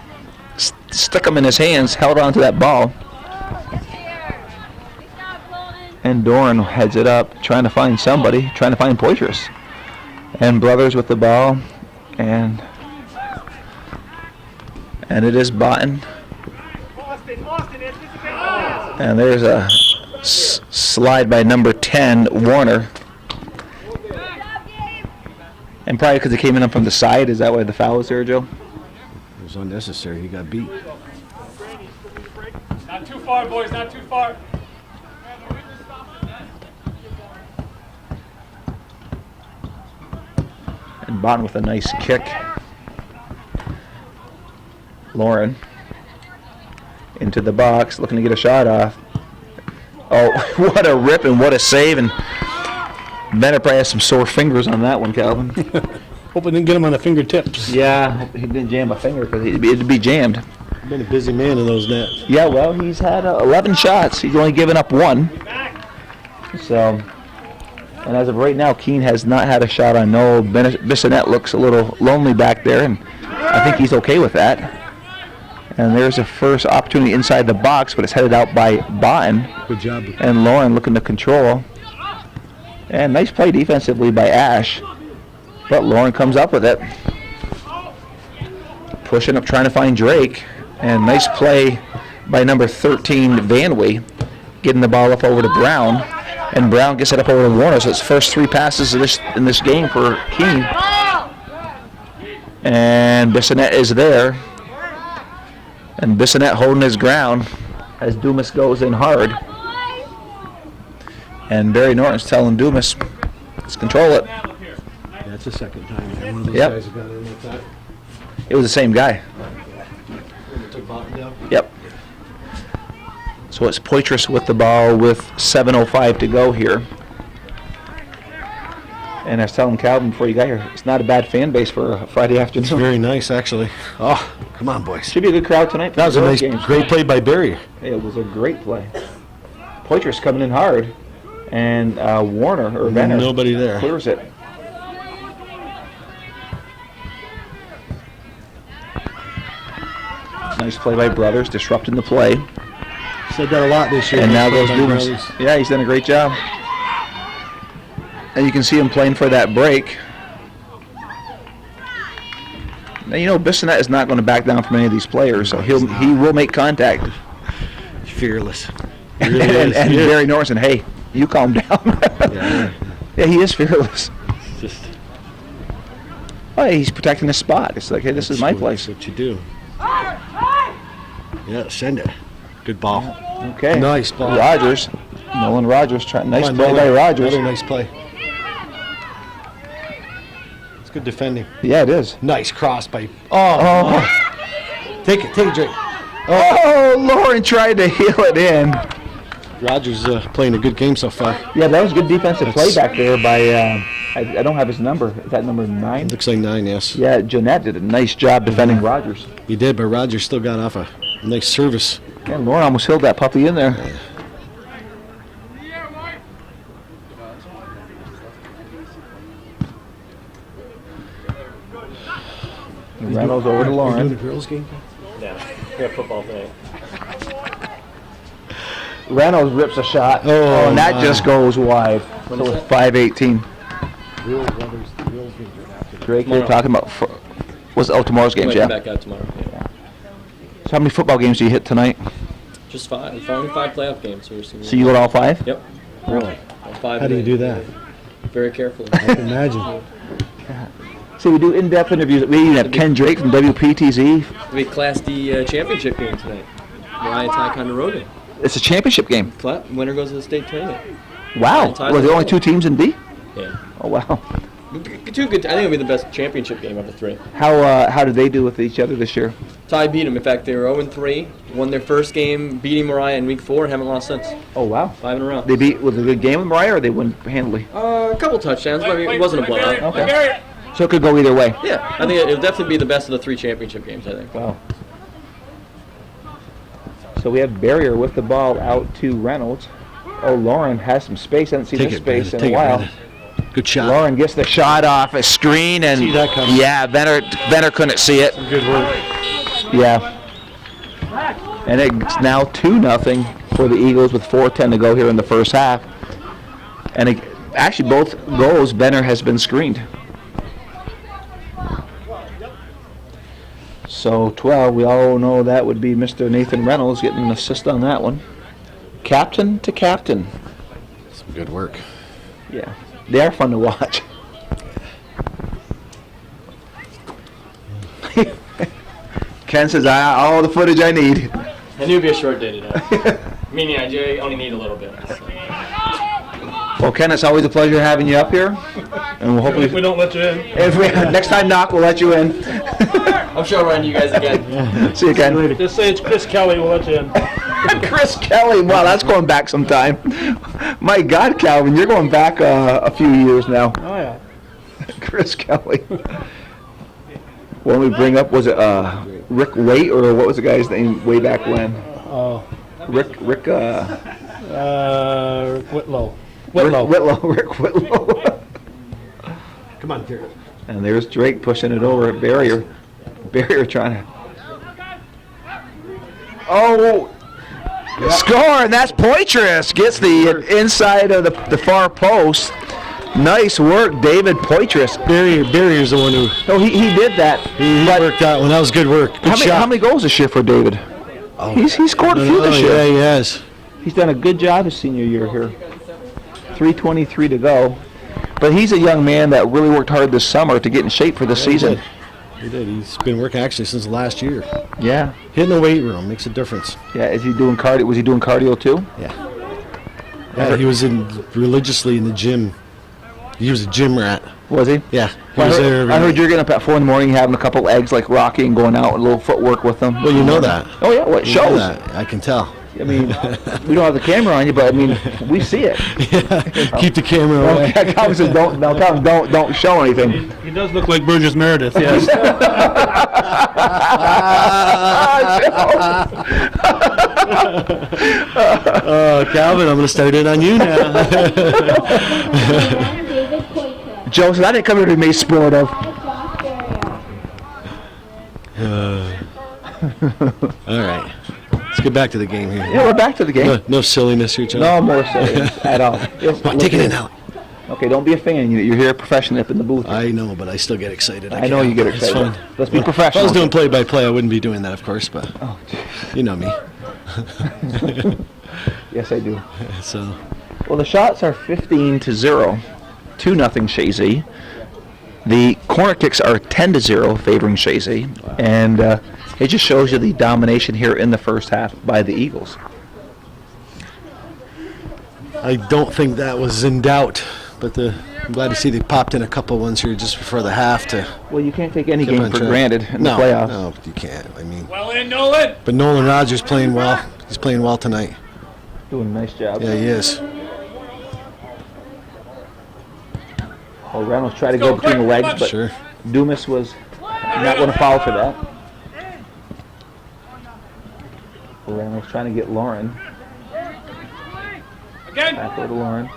stick them in his hands, held on to that ball. And Doran heads it up, trying to find somebody, trying to find Poitras. And Brothers with the ball, and it is Botten. And there's a slide by number 10, Warner. And probably because it came in from the side, is that why the foul was there, Joe? It was unnecessary. He got beat. Not too far, boys, not too far. And Botten with a nice kick. Lauren into the box, looking to get a shot off. Oh, what a rip and what a save. And Bennett probably has some sore fingers on that one, Calvin. Hope I didn't get him on the fingertips. Yeah, he didn't jam a finger because it'd be jammed. Been a busy man in those nets. Yeah, well, he's had 11 shots. He's only given up one. So, and as of right now, Keene has not had a shot on Noel. Bissonette looks a little lonely back there, and I think he's okay with that. And there's a first opportunity inside the box, but it's headed out by Botten. Good job. And Lauren looking to control. And nice play defensively by Ash. But Lauren comes up with it. Pushing up, trying to find Drake. And nice play by number 13, Vanway, getting the ball up over to Brown. And Brown gets it up over to Warner. So it's first three passes of in this game for Keene. And Bissonette is there. And Bissonette holding his ground as Dumas goes in hard. And Barry Norton's telling Dumas, let's control it. That's the second time one of those Yep. guys have got in like that. It was the same guy. Took Botten down. Yep. So it's Poitras with the ball with 7:05 to go here. And I was telling Calvin before you got here, it's not a bad fan base for a Friday afternoon. Very nice, actually. Oh, come on, boys. Should be a good crowd tonight. That was a nice, great play by Barry. It was a great play. Poitras coming in hard, and Warner or Venner Nobody there. clears it. Nice play by Brothers, disrupting the play. Said that a lot this year. And now goes By Dumas. Brothers. Yeah, he's done a great job. And you can see him playing for that break. Now, you know, Bissonette is not going to back down from any of these players, so he will make contact. Fearless. And, Really is. and He is. Barry Norton, hey, you calm down. Yeah, he is fearless. Just Oh, he's protecting his spot. It's like, hey, this is my place. That's what you do. Yeah, send it. Good ball. Okay. Nice ball. Rogers. Nolan Rogers trying. Nice Come play on, by Nolan. Rogers. Another nice play. It's good defending. Yeah, it is. Nice cross by. Oh. Take it, Drake. Oh, Lauren tried to heel it in. Rogers playing a good game so far. Yeah, that was good defensive play That's- back there by, I don't have his number. Is that number 9? Looks like 9, yes. Yeah, Jeanette did a nice job defending Rogers. He did, but Rogers still got off a nice service. Yeah, Lauren almost held that puppy in there. Reynolds over to Lauren. girls game? Yeah, we have football tonight. Reynolds rips a shot. Oh, and that my. just goes wide. So is it's that? 5:18. Drake, you're Tomorrow. talking about tomorrow's games, Might yeah. be back out tomorrow. Yeah. So how many football games do you hit tonight? Just 5. We've only 5 playoff games. So, we're seeing So you go to all 5? Yep. Really? 5. How do you do that? Very carefully. I can imagine. See, we do in-depth interviews. We even have Ken Drake from WPTZ. We have Class D championship game tonight. Mariah Ticonderoga. It's a championship game. Winner goes to the state tournament. Wow. Tyler Were there only Hall. 2 teams in D? Yeah. Oh, wow. 2 good. I think it'll be the best championship game of the 3. How did they do with each other this year? Ty beat them. In fact, they were 0-3. Won their first game, beating Mariah in week 4. Haven't lost since. Oh, wow. 5 in a row. They beat with a good game with Mariah, or they won handily? A couple touchdowns, but it wasn't a blowout. Okay. So it could go either way. Yeah, I think it'll definitely be the best of the 3 championship games. I think. Wow. So we have Barrier with the ball out to Reynolds. Oh, Lauren has some space. Hasn't seen Take this it, space Brandon. in a Take it, while. Brandon. Good shot. Lauren gets the shot off a screen, and See that coming. yeah, Venner couldn't see it. Good work. Yeah. And it's now 2-0 for the Eagles with 4:10 to go here in the first half. And actually, both goals, Benner has been screened. So 12, we all know that would be Mr. Nathan Reynolds getting an assist on that one. Captain to captain. Some good work. Yeah, they are fun to watch. Ken says, all the footage I need. I knew it'd be a short day today. Meaning I only need a little bit. So. Well, Ken, it's always a pleasure having you up here. And we'll hopefully, If we don't let you in. next time knock, we'll let you in. I'm sure I'll run you guys again. See you, Ken. Just say it's Chris Kelly, we'll let you in. Chris Kelly, wow, that's going back some time. My God, Calvin, you're going back a few years now. Oh, yeah. Chris Kelly. When we bring up, was it Rick Waite, or what was the guy's name way back when? Oh, Rick Whitlow. Rick Whitlow. Come on, Garrett. And there's Drake pushing it over at Barrier. Barrier trying to. Oh! Score, and that's Poitras. Gets the inside of the far post. Nice work, David Poitras. Barrier's the one who No, he did that. he But worked that one. That was good work. Good shot. how many goals this year for David? Oh. He's scored a few this year. Yeah, he has. He's done a good job his senior year here. 3:23 to go. But he's a young man that really worked hard this summer to get in shape for this season. He did. He's been working actually since last year. Yeah. Hitting the weight room makes a difference. Yeah, is he doing cardio? Was he doing cardio too? Yeah, he was religiously in the gym. He was a gym rat. Was he? Yeah, he Well, was there every I heard night. you're getting up at 4 in the morning, having a couple eggs like Rocky, and going out and a little footwork with them. Well, you know that. Oh yeah, well, it You know shows. that. I can tell. I mean, we don't have the camera on you, but I mean, we see it. Keep the camera away. Calvin says, don't show anything. He does look like Burgess Meredith, yes. Calvin, I'm going to start in on you now. Joe says, I didn't come here to be made sport of. All right. Let's get back to the game here. Yeah, we're back to the game. No silliness here, John. No more silliness at all. Come on, take it in now. Okay, don't be a fan. You're here professionally up in the booth. I know, but I still get excited. I know you get It's excited. fun. Let's be If I professional. was doing play-by-play, I wouldn't be doing that, of course, but Oh, you know me. yes, I do. So, Well, the shots are 15-0, 2-0 Chazy. The corner kicks are 10-0 favoring Chazy, and it just shows you the domination here in the first half by the Eagles. I don't think that was in doubt, but I'm glad to see they popped in a couple ones here just before the half to. Well, you can't take any Get 'em game on for track. granted in the playoffs. No, you can't. I mean, Well in, Nolan. but Nolan Rogers playing well. He's playing well tonight. Doing a nice job. Yeah, he is. Well, Reynolds tried to Let's go go, between the quick, legs, come but Sure. Dumas was not going to foul for that. Reynolds trying to get Lauren. Again. Back over to Lauren.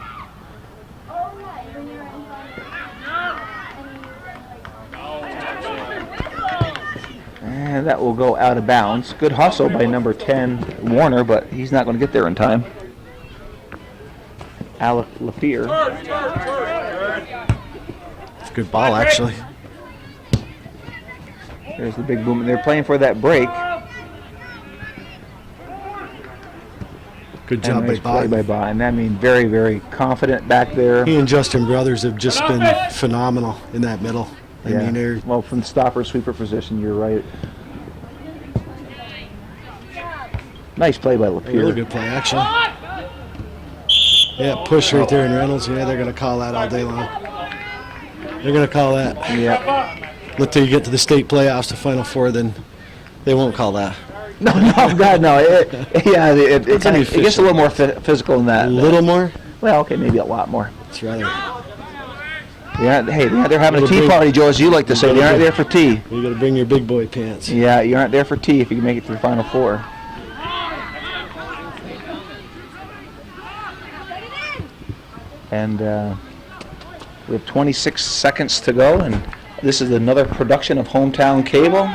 And that will go out of bounds. Good hustle by number 10, Warner, but he's not going to get there in time. Alec Lapeer. It's a good ball, actually. There's the big boom. They're playing for that break. Good job And by nice play Bob. by Bond. I mean, very, very confident back there. He and Justin Brothers have just been phenomenal in that middle. I mean, they're Well, from stopper sweeper position, you're right. Nice play by really Lapeer. good play, actually. Yeah, push right there in Reynolds. Yeah, they're going to call that all day long. They're going to call that. Yeah. Until you get to the state playoffs, the Final Four, then they won't call that. No, God, no. It gets a little more physical than that. A little more? Well, okay, maybe a lot more. It's rather. Yeah, hey, they're having a tea Little big- party, Joe, as you like to say. They aren't there for tea. You got to bring your big boy pants. Yeah, you aren't there for tea if you can make it to the Final Four. And we have 26 seconds to go, and this is another production of Hometown Cable.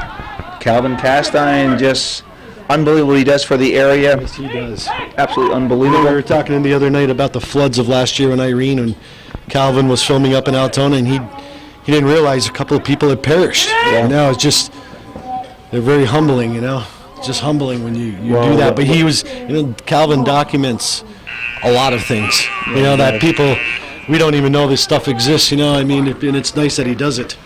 Calvin Castine, just unbelievable what he does for the area. Yes, he does. Absolutely We unbelievable. were talking the other night about the floods of last year in Irene, and Calvin was filming up in Altona, and he didn't realize a couple of people had perished. Yeah. You know, it's just, they're very humbling, you know. It's just humbling when you Well, do that. But he was, Calvin documents a lot of things, that people, we don't even know this stuff exists, I mean, and it's nice that he does it.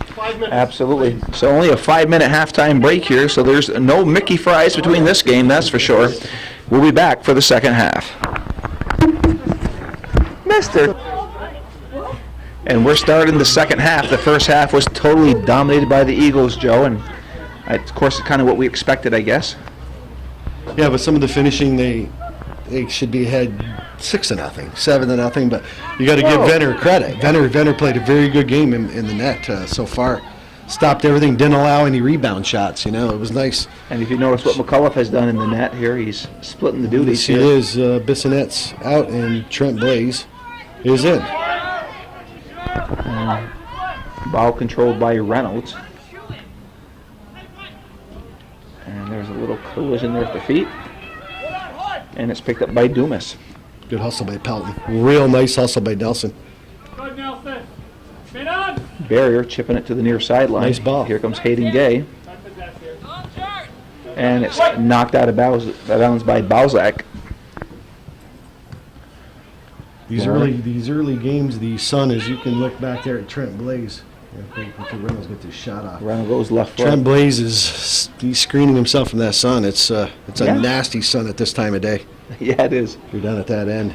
Absolutely. So only a 5-minute halftime break here, so there's no Mickey fries between this game, that's for sure. We'll be back for the second half. Mister. And we're starting the second half. The first half was totally dominated by the Eagles, Joe, and of course it's kind of what we expected, I guess. Yeah, but some of the finishing, they should be ahead 6-0, 7-0. But you got to give Venner credit. Venner played a very good game in the net so far. Stopped everything, didn't allow any rebound shots. It was nice. And if you notice what McCullough has done in the net here, he's splitting the duties Yes, he here. is. Bissonnette's out, and Trent Blaze is in. Ball controlled by Reynolds. And there's a little collision there at the feet. And it's picked up by Dumas. Good hustle by Pelton. Real nice hustle by Nelson. Good, Nelson. Spin on. Barrier chipping it to the near sideline. Nice ball. Here comes Hayden Gay. And it's knocked out of bounds by Balzac. These early games, the Sun, as you can look back there at Trent Blaze. Reynolds get this shot off. Reynolds goes left foot. Trent Blaze he's screening himself from that sun. It's a Yeah. nasty sun at this time of day. Yeah, it is. You're down at that end.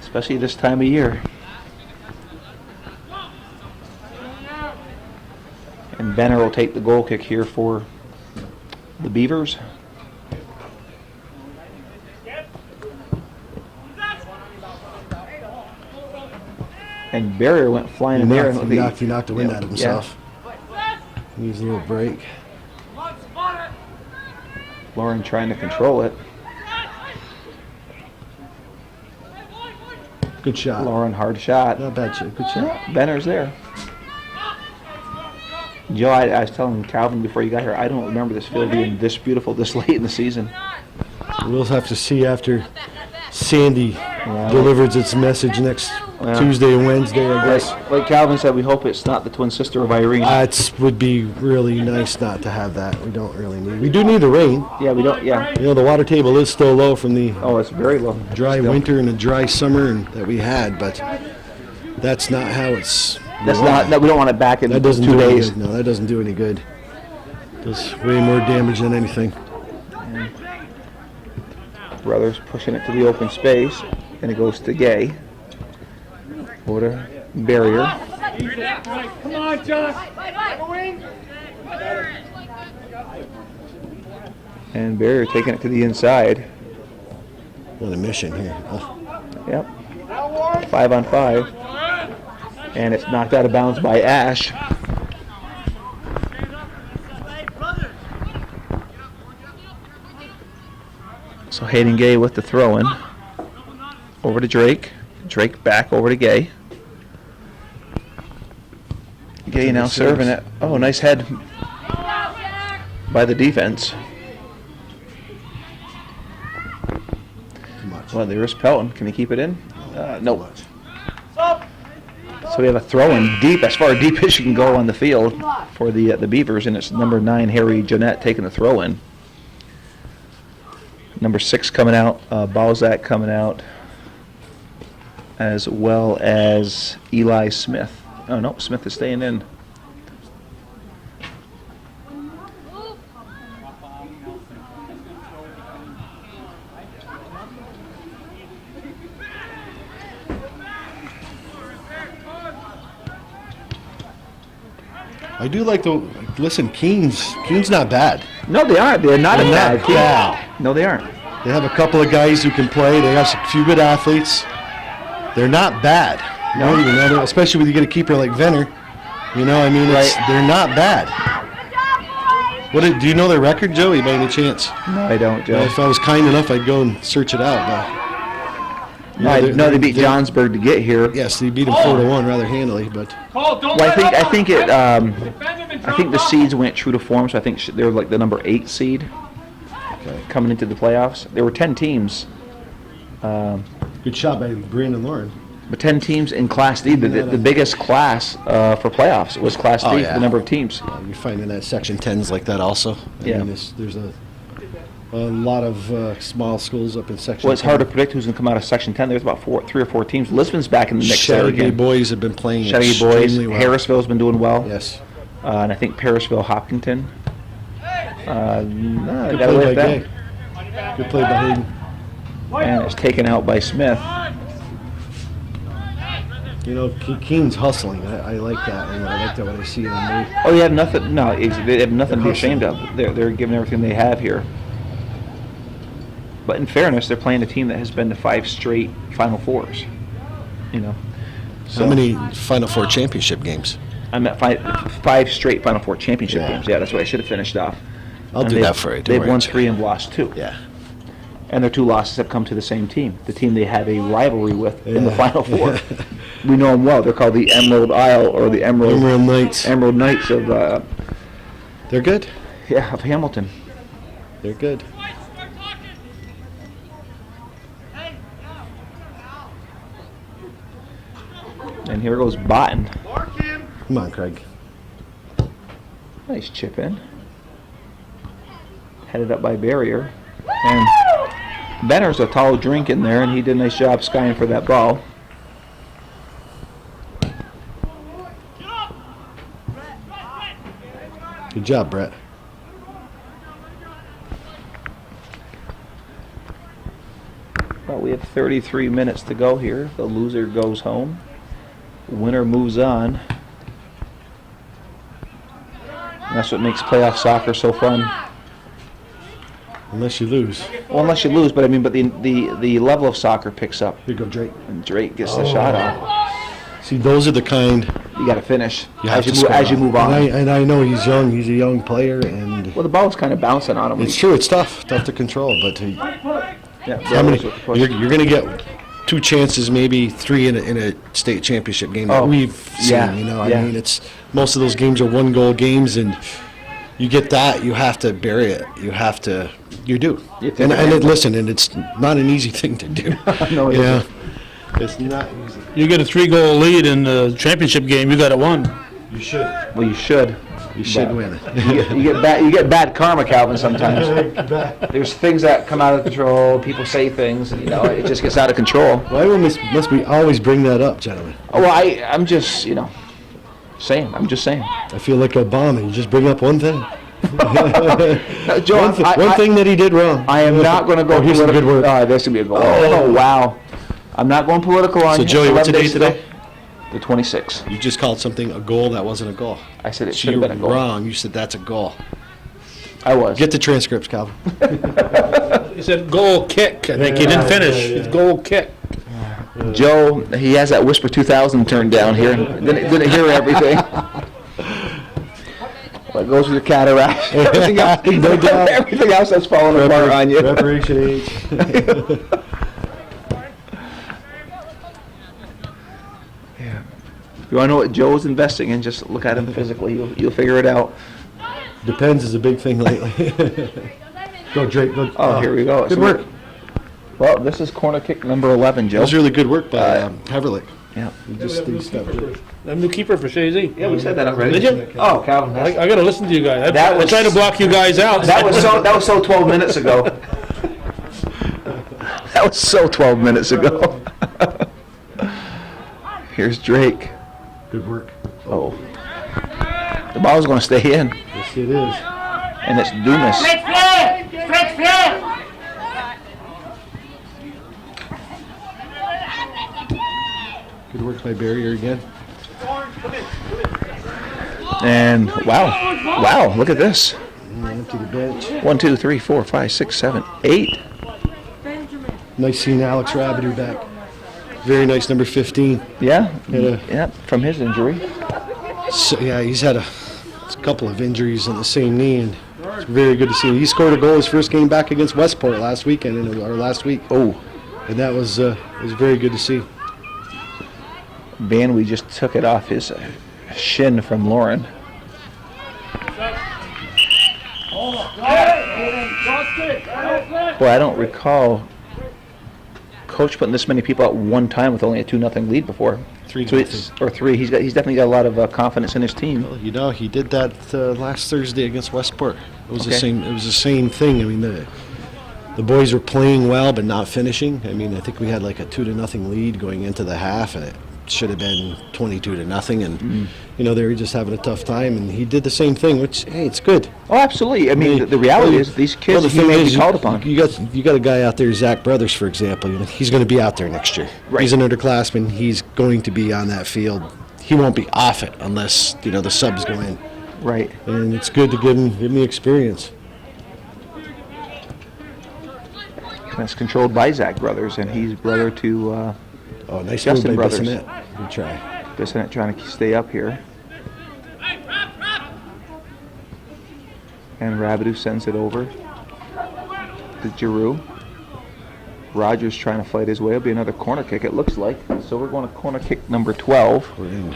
Especially this time of year. And Benner will take the goal kick here for the Beavers. And Barrier went flying in there. He knocked the wind out of himself. Needs a little break. Lauren trying to control it. Good shot. Lauren, hard shot. Not bad shot. Good shot. Benner's there. Joe, I was telling Calvin before you got here, I don't remember this field being this beautiful this late in the season. We'll have to see after Sandy delivers its message next Tuesday and Wednesday, I guess. Like Calvin said, we hope it's not the twin sister of Irene. It would be really nice not to have that. We don't really need. We do need the rain. Yeah, we don't. Yeah. The water table is still low from the Oh, it's very low. dry Still. winter and a dry summer that we had, but that's not how it's. That's not. No, we don't want it back in That doesn't 2 do any days. good. No, that doesn't do any good. Does way more damage than anything. Brothers pushing it to the open space, and it goes to Gay. Over to Barrier. Come on, Josh. And Barrier taking it to the inside. What a mission here. Yep. 5-on-5. And it's knocked out of bounds by Ash. So Hayden Gay with the throw-in. Over to Drake. Drake back over to Gay. Gay now serving it. Oh, nice head by the defense. Well, there's Pelton. Can he keep it in? No. So we have a throw-in deep, as far deep as you can go on the field for the Beavers, and it's number 9, Harry Jeanette, taking the throw-in. Number 6 coming out, Balzac coming out, as well as Eli Smith. Oh, no, Smith is staying in. I do like the listen. Keene's not bad. No, they aren't. They're not a bad team. bad. No, they aren't. They have a couple of guys who can play. They have a few good athletes. They're not bad. No, you know, especially when you get a keeper like Venner. You know, I mean, they're not bad. Do you know their record, Joey, by any chance? No, I don't, Joe. Well, if I was kind enough, I'd go and search it out. But, No, they beat Johnsburg to get here. Yes, they beat them 4-1 rather handily. But Cole, don't Well, let I up. think Defend him and I think the drop seeds went true to form, so I think they're like the number 8 seed coming into the playoffs. There were 10 teams, good shot by Brandon Lauren. but 10 teams in Class D. The biggest class for playoffs was Class D Oh, for yeah. the number of teams. You find in that Section 10s like that also. I Yeah. mean, there's a lot of small schools up in Section 10. Well, it's hard to predict who's going to come out of Section 10. There's about 3 or 4 teams. Lisbon's back in the mix there Chazy again. boys have been playing Chazy boys. extremely well. Harrisville's been doing well. Yes. And I think Parisville, Hopkinton. Good Gotta play wait by that. Gay. Good play by Hayden. And it's taken out by Smith. You know, Keene's hustling. I like that. And I like that when I see them move. Oh, they have nothing. No, they have nothing to be ashamed of. They're giving everything they have here. But in fairness, they're playing a team that has been to 5 straight Final Fours. You know. How many Final Four championship games? I'm at 5 straight Final Four championship games. Yeah, that's what I should have finished off. I'll do that for you. Don't They've worry. won 3 and lost 2. Yeah. And their 2 losses have come to the same team, the team they have a rivalry with in the Yeah. Final Four. We know them well. They're called the Emerald Isle or the Emerald Knights. Emerald Knights of They're good. of Hamilton. They're good. And here goes Botten. Come on, Craig. Nice chip in. Headed up by Barrier. And Benner's a tall drink in there, and he did a nice job skying for that ball. Good job, Brett. Well, we have 33 minutes to go here. The loser goes home. Winner moves on. And that's what makes playoff soccer so fun. Unless you lose. Well, unless you lose, but I mean, but the level of soccer picks up. Here you go, Drake. And Drake gets the shot off. See, those are the kind You got to finish you have as you to move, score as you on. move on. And I know he's young. He's a young player, and Well, the ball's kind of bouncing on him. it's true. It's tough to control. But Yeah, how many? Brothers with the push. You're going to get 2 chances, maybe 3 in a state championship game that Oh, we've seen. yeah, You know, yeah. I mean, it's most of those games are 1-goal games, and you get that, you have to bury it. You do. You have And to- listen, and it's not an easy thing to do. No, it yeah. isn't. It's not easy. You get a 3-goal lead in the championship game, you got it won. You should. Well, you should. You should But win. You get bad karma, Calvin. Sometimes there's things that come out of control. People say things, and it just gets out of control. Why must we always bring that up, gentlemen? Oh, well, I'm just saying. I'm just saying. I feel like Obama. You just bring up one thing. Joe, One thing that he did wrong. I am not going to go. Oh, here's some good work. This should be a goal. Oh, wow. I'm not going political on So, you. Joey, what's the 11 date days today? The 26th. You just called something a goal that wasn't a goal. I said it So should you have were been a goal. wrong. You said that's a goal. I was. Get the transcripts, Calvin. He said goal kick. I think he didn't finish. It's goal kick. Joe, he has that Whisper 2000 turned down here. Didn't hear everything. What goes with your cataract? Everything else, No doubt. everything else that's falling apart on you. Preparation age. You want to know what Joe's investing in? Just look at him physically. You'll figure it out. Depends is a big thing lately. Go, Drake. Go. Oh, here we go. Good work. Well, this is corner kick number 11, Joe. That was really good work by Heverlick. Yeah. He just stepped it. I'm new keeper for Chazy. Yeah, we said that already. Did you? Oh, Calvin. I got to listen to you guys. That I was- try to block you guys out. That was so 12 minutes ago. That was so 12 minutes ago. Here's Drake. Good work. Oh. The ball's going to stay in, Yes, it is. and it's Dumas. Good work by Barrier again. And wow, look at this. Empty the bench. 1, 2, 3, 4, 5, 6, 7, 8. Nice seeing Alex Rabideau back. Very nice, number 15. Yeah, Yeah. yeah, from his injury. So, yeah, he's had a couple of injuries in the same knee, and it's very good to see him. He scored a goal his first game back against Westport last weekend, or last week, Oh, and that was very good to see. Van, we just took it off his shin from Lauren. Boy, I don't recall Coach putting this many people at one time with only a 2-0 lead before. 3-0. Or 3. He's definitely got a lot of confidence in his team. Well, you know, he did that last Thursday against Westport. It was the Okay. same. It was the same thing. I mean, the boys were playing well, but not finishing. I mean, I think we had like a 2-0 lead going into the half, and it should have been 22-0. And you know, they were just having a tough time. And he did the same thing, which hey, it's good. Oh, absolutely. I mean, the reality is these kids he may be called upon. You got a guy out there, Zach Brothers, for example. You know, he's going to be out there next year. Right. He's an underclassman. He's going to be on that field. He won't be off it unless the subs go in. Right. And it's good to give him the experience. And it's controlled by Zach Brothers, and he's brother to Oh, nice Justin move by Brothers. Bissonette. Good try. Bissonette trying to stay up here. And Rabideau sends it over to Giroux. Rogers trying to fight his way. It'll be another corner kick, it looks like. So we're going to corner kick number 12. We're in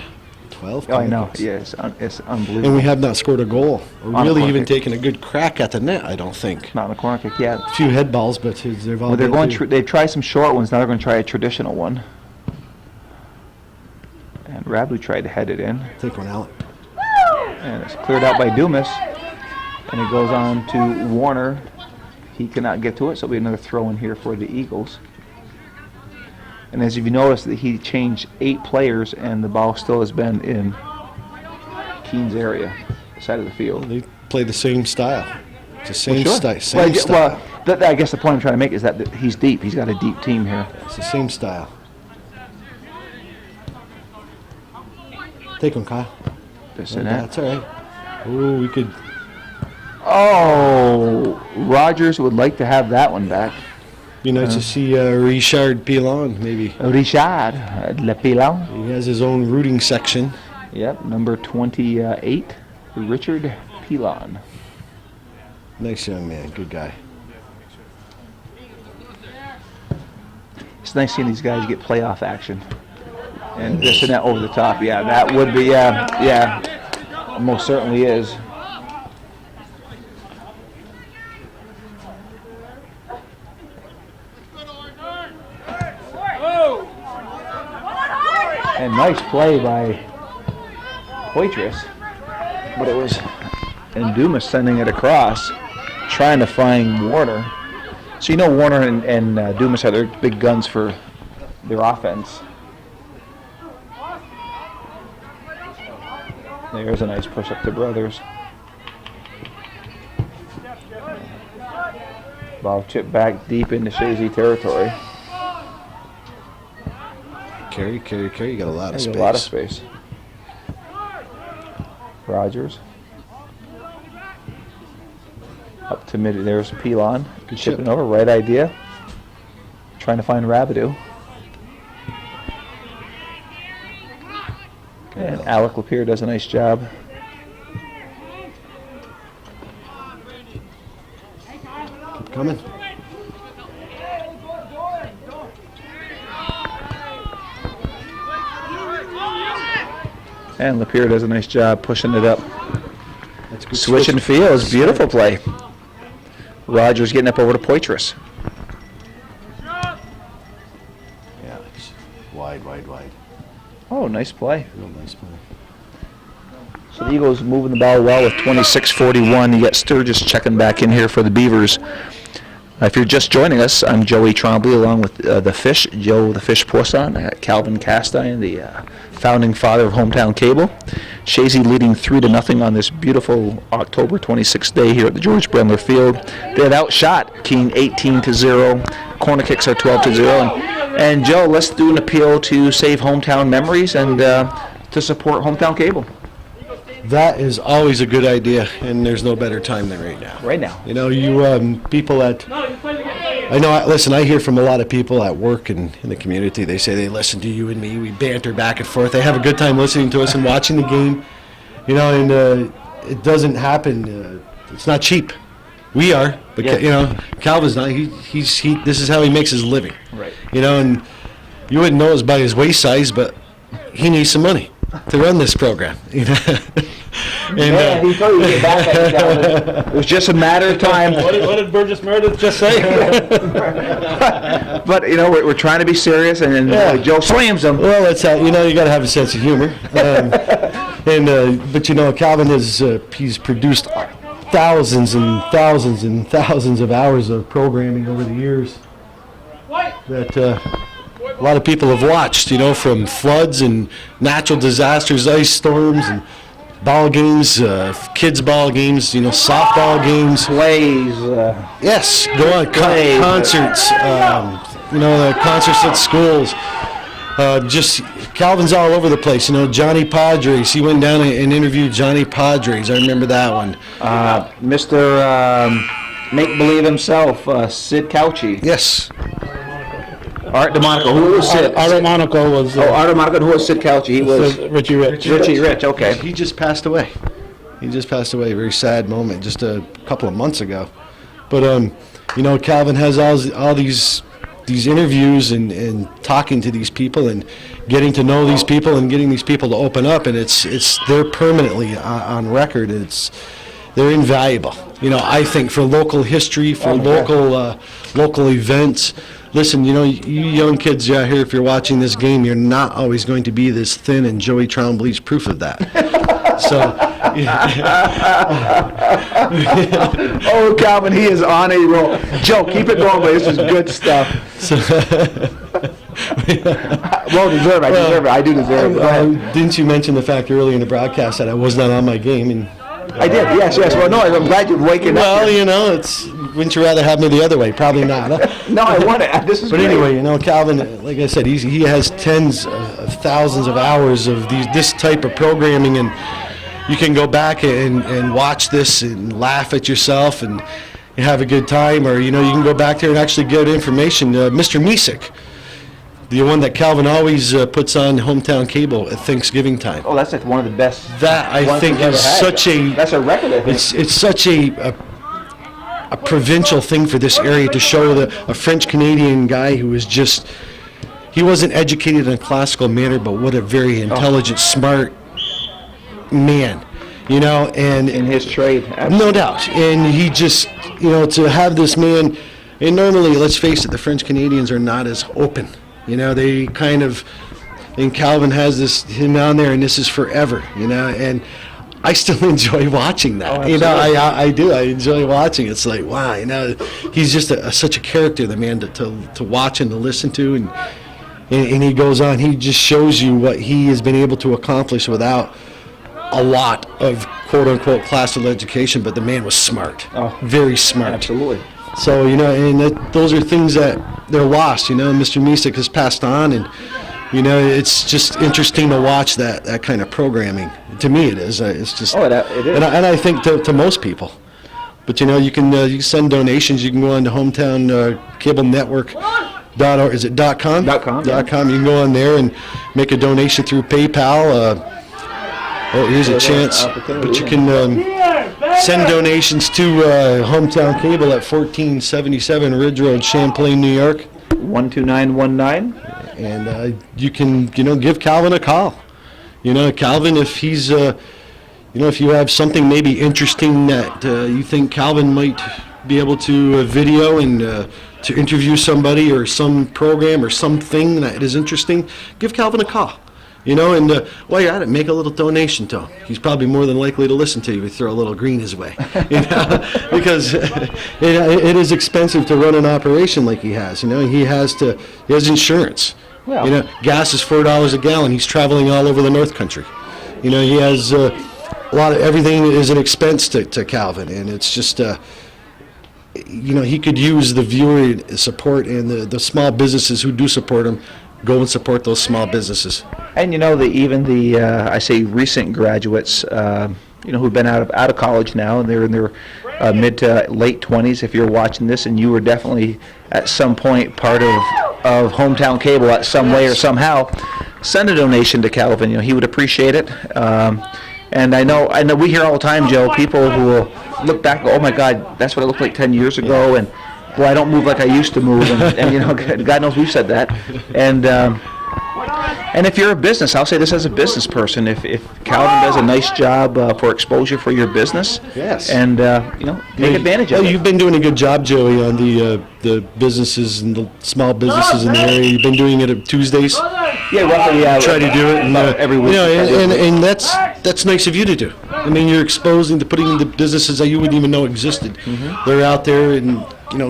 12. Oh, I know. corners. Yeah, it's unbelievable. And we have not scored a goal, or On a really corner even kick. taken a good crack at the net, I don't think. Not in a corner kick yet. A few head balls, but they've all Well, they're been going. through. They tried some short ones. Now they're going to try a traditional one. And Rabideau tried to head it in, Take one out. and it's cleared out by Dumas. And it goes on to Warner. He cannot get to it, so it'll be another throw in here for the Eagles. And as if you notice, that he changed 8 players, and the ball still has been in Keene's area, side of the field. They play the same style. It's the same Sure. style. Same Well, style. I guess the point I'm trying to make is that he's deep. He's got a deep team here. It's the same style. Take one, Kyle. Bissonette. That's all right. Oh, we could. Oh, Rogers would like to have that one back. Be nice to see Richard Pilon, maybe. Richard Le Pilon. He has his own rooting section. Yep, number 28, Richard Pilon. Nice young man. Good guy. It's nice seeing these guys get playoff action. And Bissonette over the top. Yeah, that would be, yeah, most certainly is. And nice play by Poitras, but it was Dumas sending it across, trying to find Warner. So you know Warner and Dumas are their big guns for their offense. There's a nice push up to Brothers. Ball chipped back deep into Chazy territory. Carry. You got a lot of There's space. a lot of space. Rogers. Up to mid. There's Pelon. Good Chipping chip. over. Right idea. Trying to find Rabideau. And Alec Lapierre does a nice job. Keep coming. And Lapierre does a nice job pushing it up. That's good. Switching fields. Beautiful play. Rogers getting up over to Poitras. Yeah, it's wide. Oh, nice play. Real nice play. So the Eagles moving the ball well with 26-41. You got Sturgis checking back in here for the Beavers. If you're just joining us, I'm Joey Trombley along with the Fish, Joe the Fish Poisson, Calvin Castine, the founding father of Hometown Cable. Chazy leading 3-0 on this beautiful October 26th day here at the George Brendler Field. They have outshot Keene 18-0. Corner kicks are 12-0. And Joe, let's do an appeal to save hometown memories and to support Hometown Cable. That is always a good idea, and there's no better time than right now. Right now. You know, you people at, I hear from a lot of people at work and in the community. They say they listen to you and me. We banter back and forth. They have a good time listening to us and watching the game. You know, and it doesn't happen. It's not cheap. We are, but Yeah. you know, Calvin's not. He's this is how he makes his living. Right. You know, and you wouldn't know it by his waist size, but he needs some money to run this program. You know. And, Man, he told you to get back at you, Calvin. It was just a matter of time. What did Burgess Meredith just say? But, you know, we're trying to be serious, and then Yeah. Joe slams him. Well, that's how, you know, you got to have a sense of humor. But you know, Calvin he's produced thousands and thousands and thousands of hours of programming over the years that a lot of people have watched. You know, from floods and natural disasters, ice storms, and ball games, kids ball games. You know, softball games. Plays. Yes, go on. Plays. Concerts. You know, the concerts at schools. Just Calvin's all over the place. You know, Johnny Padres. He went down and interviewed Johnny Padres. I remember that one. Mr. Make-Believe himself, Sid Couchy. Yes. Art DeMonaco. Who was Sid? Art Monaco was Art DeMonaco. Who was Sid Couchy? He was Richie Rich. Richie Rich. Okay. He just passed away. A very sad moment just a couple of months ago. But you know, Calvin has all these interviews and talking to these people and getting to know these people and getting these people to open up, and they're permanently on record. They're invaluable. You know, I think for local history, for local events. Listen, you know, you young kids out here, if you're watching this game, you're not always going to be this thin, and Joey Trombley's proof of that. So. Oh, Calvin, he is on a roll. Joe, keep it going, but this is good stuff. Well deserved. I deserve it. I do deserve it. Go ahead. Didn't you mention the fact earlier in the broadcast that I was not on my game? And I did. Yes. Well, no, I'm glad you're waking well, up. you know, wouldn't you rather have me the other way? Probably not. Huh? No, I want it. This is But great. anyway, you know, Calvin, like I said, he has tens of thousands of hours of this type of programming, and you can go back and watch this and laugh at yourself and have a good time, or, you know, you can go back there and actually get information. Mr. Misek, the one that Calvin always puts on Hometown Cable at Thanksgiving time. Oh, that's like one of the best. That, I ones think, we've ever is had. such a... That's a record, I think. It's such a provincial thing for this area to show a French-Canadian guy who was just... He wasn't educated in a classical manner, but what a very intelligent, smart man, you know, and In his trade. no doubt. And he just, you know, to have this man, and normally, let's face it, the French Canadians are not as open. You know, they kind of, and Calvin has him on there, and this is forever, you know, and I still enjoy watching that. Oh, you know, absolutely. I do. I enjoy watching. It's like, wow, you know, he's just such a character, the man, to watch and to listen to, and he goes on. He just shows you what he has been able to accomplish without a lot of quote-unquote classical education, but the man was smart. Oh, very smart. Absolutely. So, and those are things that they're lost, Mr. Misek has passed on, and, it's just interesting to watch that kind of programming. To me, it is. It's just, it is. And I think to most people. But, you can send donations. You can go on to Hometown Cable Network. Is it .com? .com, yeah. .com. You can go on there and make a donation through PayPal. Here's a chance. But you can send donations to Hometown Cable at 1477 Ridge Road, Champlain, New York. 12919. And you can, give Calvin a call. Calvin, if he's, if you have something maybe interesting that you think Calvin might be able to video and to interview somebody or some program or something that is interesting, give Calvin a call. And while you're at it, make a little donation to him. He's probably more than likely to listen to you if you throw a little green his way. Because it is expensive to run an operation like he has. He has insurance. Well. Gas is $4 a gallon. He's traveling all over the North Country. He has a lot of everything is an expense to Calvin, and it's just he could use the viewer support and the small businesses who do support him. Go and support those small businesses. And even the I say recent graduates, who've been out of college now, and they're in their mid to late 20s. If you're watching this, and you were definitely at some point part of Hometown Cable at some way or somehow, send a donation to Calvin. He would appreciate it. And I know we hear all the time, Joe, people who will look back and go, oh my God, that's what I looked like 10 years ago, and boy, I don't move like I used to move, and God knows we've said that. And if you're a business, I'll say this as a business person, if Calvin does a nice job for exposure for your business, yes, and take advantage of it. You've been doing a good job, Joey, on the businesses and the small businesses in the area. You've been doing it at Tuesdays. Yeah, roughly. Try to do it every week. And that's nice of you to do. I mean, you're exposing to putting the businesses that you wouldn't even know existed. Mm-hmm. They're out there, and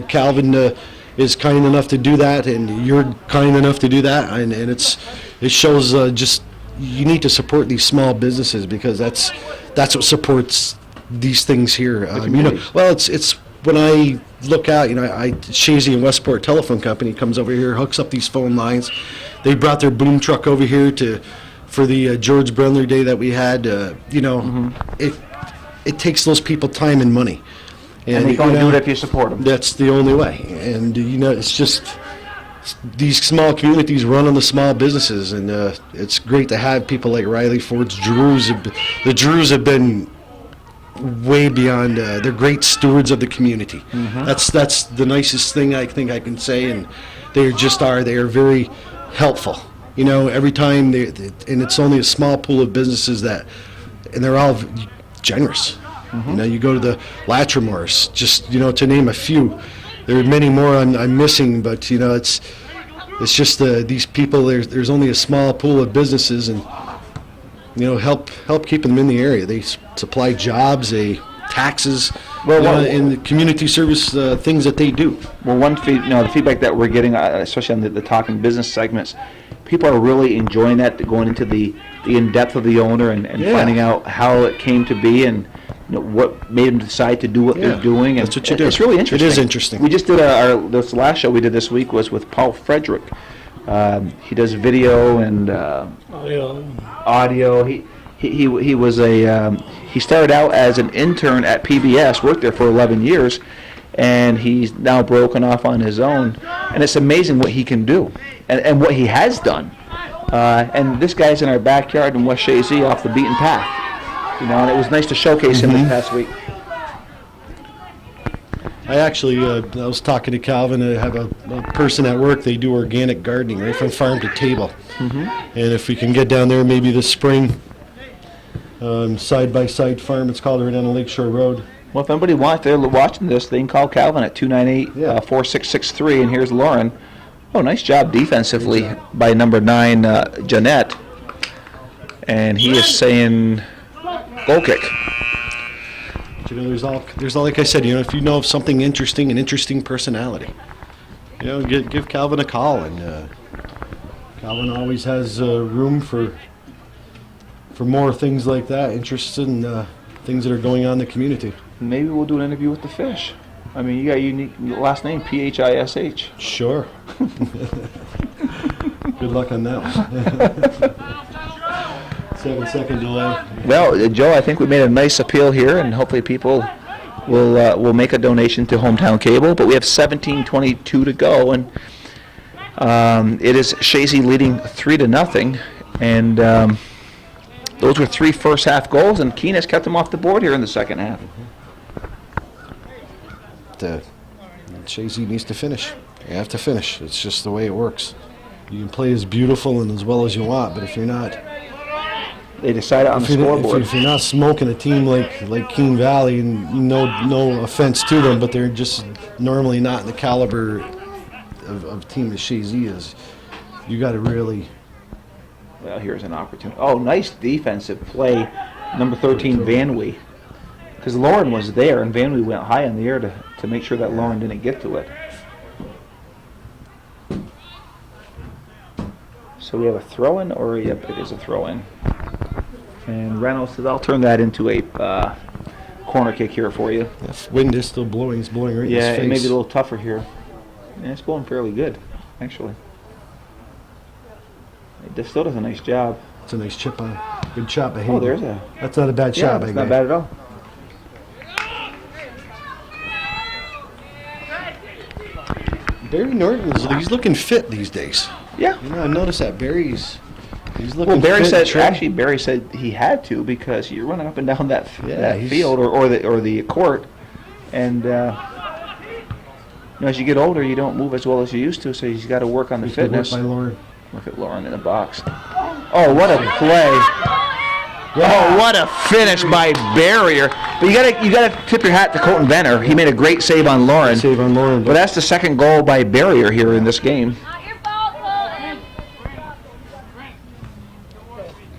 Calvin is kind enough to do that, and you're kind enough to do that, and it shows just you need to support these small businesses, because that's what supports these things here. It's when I look out, Chazy and Westport Telephone Company comes over here, hooks up these phone lines. They brought their boom truck over here for the George Brendler Day that we had. It takes those people time and money. And they can do it if you support them. That's the only way. And, it's just these small communities run on the small businesses, and it's great to have people like Riley Ford's Drews. The Drews have been way beyond, they're great stewards of the community. Mm-hmm. That's the nicest thing I think I can say, and they are very helpful. Every time and it's only a small pool of businesses and they're all generous. Mm-hmm. You go to the Latrimores, just, to name a few. There are many more I'm missing, but, it's just these people, there's only a small pool of businesses, and, help keep them in the area. They supply jobs, taxes, and the community service things that they do. Well, the feedback that we're getting, especially on the talking business segments, people are really enjoying that, going into the in-depth of the owner and finding out how it came to be, and what made them decide to do what they're doing. And that's what you do. It's really interesting. It is interesting. We just did this last show we did this week was with Paul Frederick. He does video and audio. He was he started out as an intern at PBS, worked there for 11 years, and he's now broken off on his own. And it's amazing what he can do and what he has done. And this guy's in our backyard in West Chazy off the beaten path. And it was nice to showcase him this past week. I actually, I was talking to Calvin. I have a person at work. They do organic gardening right from farm to table. Mm-hmm. And if we can get down there maybe this spring, side-by-side farm, it's called, right on the Lakeshore Road. Well, if anybody wants, they're watching this, they can call Calvin at 298-4663. And here's Lauren. Oh, nice job defensively by number 9, Jeanette. And he is saying goal kick. There's all like I said, if you know of something interesting, an interesting personality, give Calvin a call, and Calvin always has room for more things like that, interested in things that are going on in the community. Maybe we'll do an interview with the fish. I mean, you got a unique last name, P-H-I-S-H. Sure. Good luck on that one. 7-second delay. Well, Joe, I think we made a nice appeal here, and hopefully people will make a donation to Hometown Cable. But we have 17:22 to go, and it is Chazy leading 3-0, and those were 3 first-half goals, and Keene has kept them off the board here in the second half. Chazy needs to finish. You have to finish. It's just the way it works. You can play as beautiful and as well as you want, but if you're not, They decided on the scoreboard. if you're not smoking a team like Keene Valley, and no offense to them, but they're just normally not in the caliber of team that Chazy is, you got to really. Well, here's an opportunity. Oh, nice defensive play, number 13, Van Wee. Because Lauren was there, and Van Wee went high in the air to make sure that Lauren didn't get to it. So we have a throw-in, or yep, it is a throw-in. And Reynolds says, I'll turn that into a corner kick here for you. If wind is still blowing, it's blowing right in Yeah, his face. it may be a little tougher here. Yeah, it's going fairly good, actually. It still does a nice job. It's a nice chip on. Good shot by Hayden. Oh, there's a... That's not a bad Yeah, shot by that's guy. not bad at all. Barry Norton he's looking fit these days. Yeah. You know, I noticed that he's looking. Well, Barry fit said and trim. actually Barry said he had to because you're running up and down that he's- field or the court, and as you get older, you don't move as well as you used to. So he's got to work on the Good work fitness. by Lauren. Look at Lauren in the box. Oh, what a play! Oh, what a finish by Barrier. But you gotta tip your hat to Colton Venner. He made a great save on Lauren. Save on Lauren. But that's the second goal by Barrier here in this game.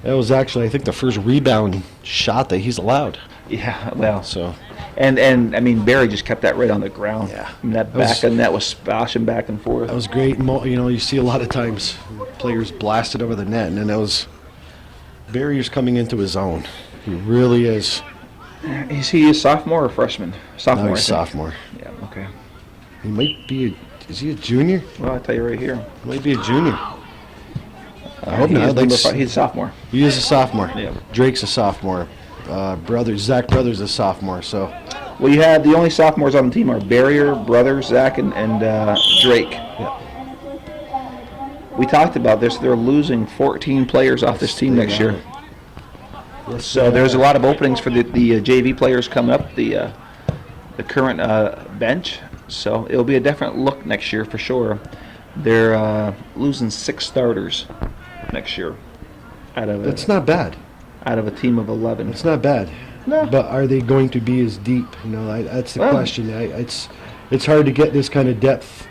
That was actually, I think, the first rebound shot that he's allowed. Yeah, well, So and I mean Barry just kept that right on the ground. Yeah. And that That was- back and that was splashing back and forth. that was great. You know, you see a lot of times players blasted over the net, and then that was Barrier's coming into his own. He really is. Is he a sophomore or freshman? Sophomore. Now I he's think. sophomore. Yeah. Okay. He might be. Is he a junior? Well, I'll tell you right here. He might be a junior. I hope He not. is I'd like number to five. see- He's a sophomore. He is a sophomore. Yeah. Drake's a sophomore. Zach Brothers a sophomore. So Well, you have the only sophomores on the team are Barrier, Brothers, Zach, and Drake. We talked about this. They're losing 14 players off this team next year. yes, So there's a lot of openings for the JV players coming up, the current bench. So it'll be a different look next year for sure. They're losing 6 starters next year out of That's not bad. a team of 11. It's not bad. No. But are they going to be as deep? You know, that's the Well- question. It's hard to get this kind of depth.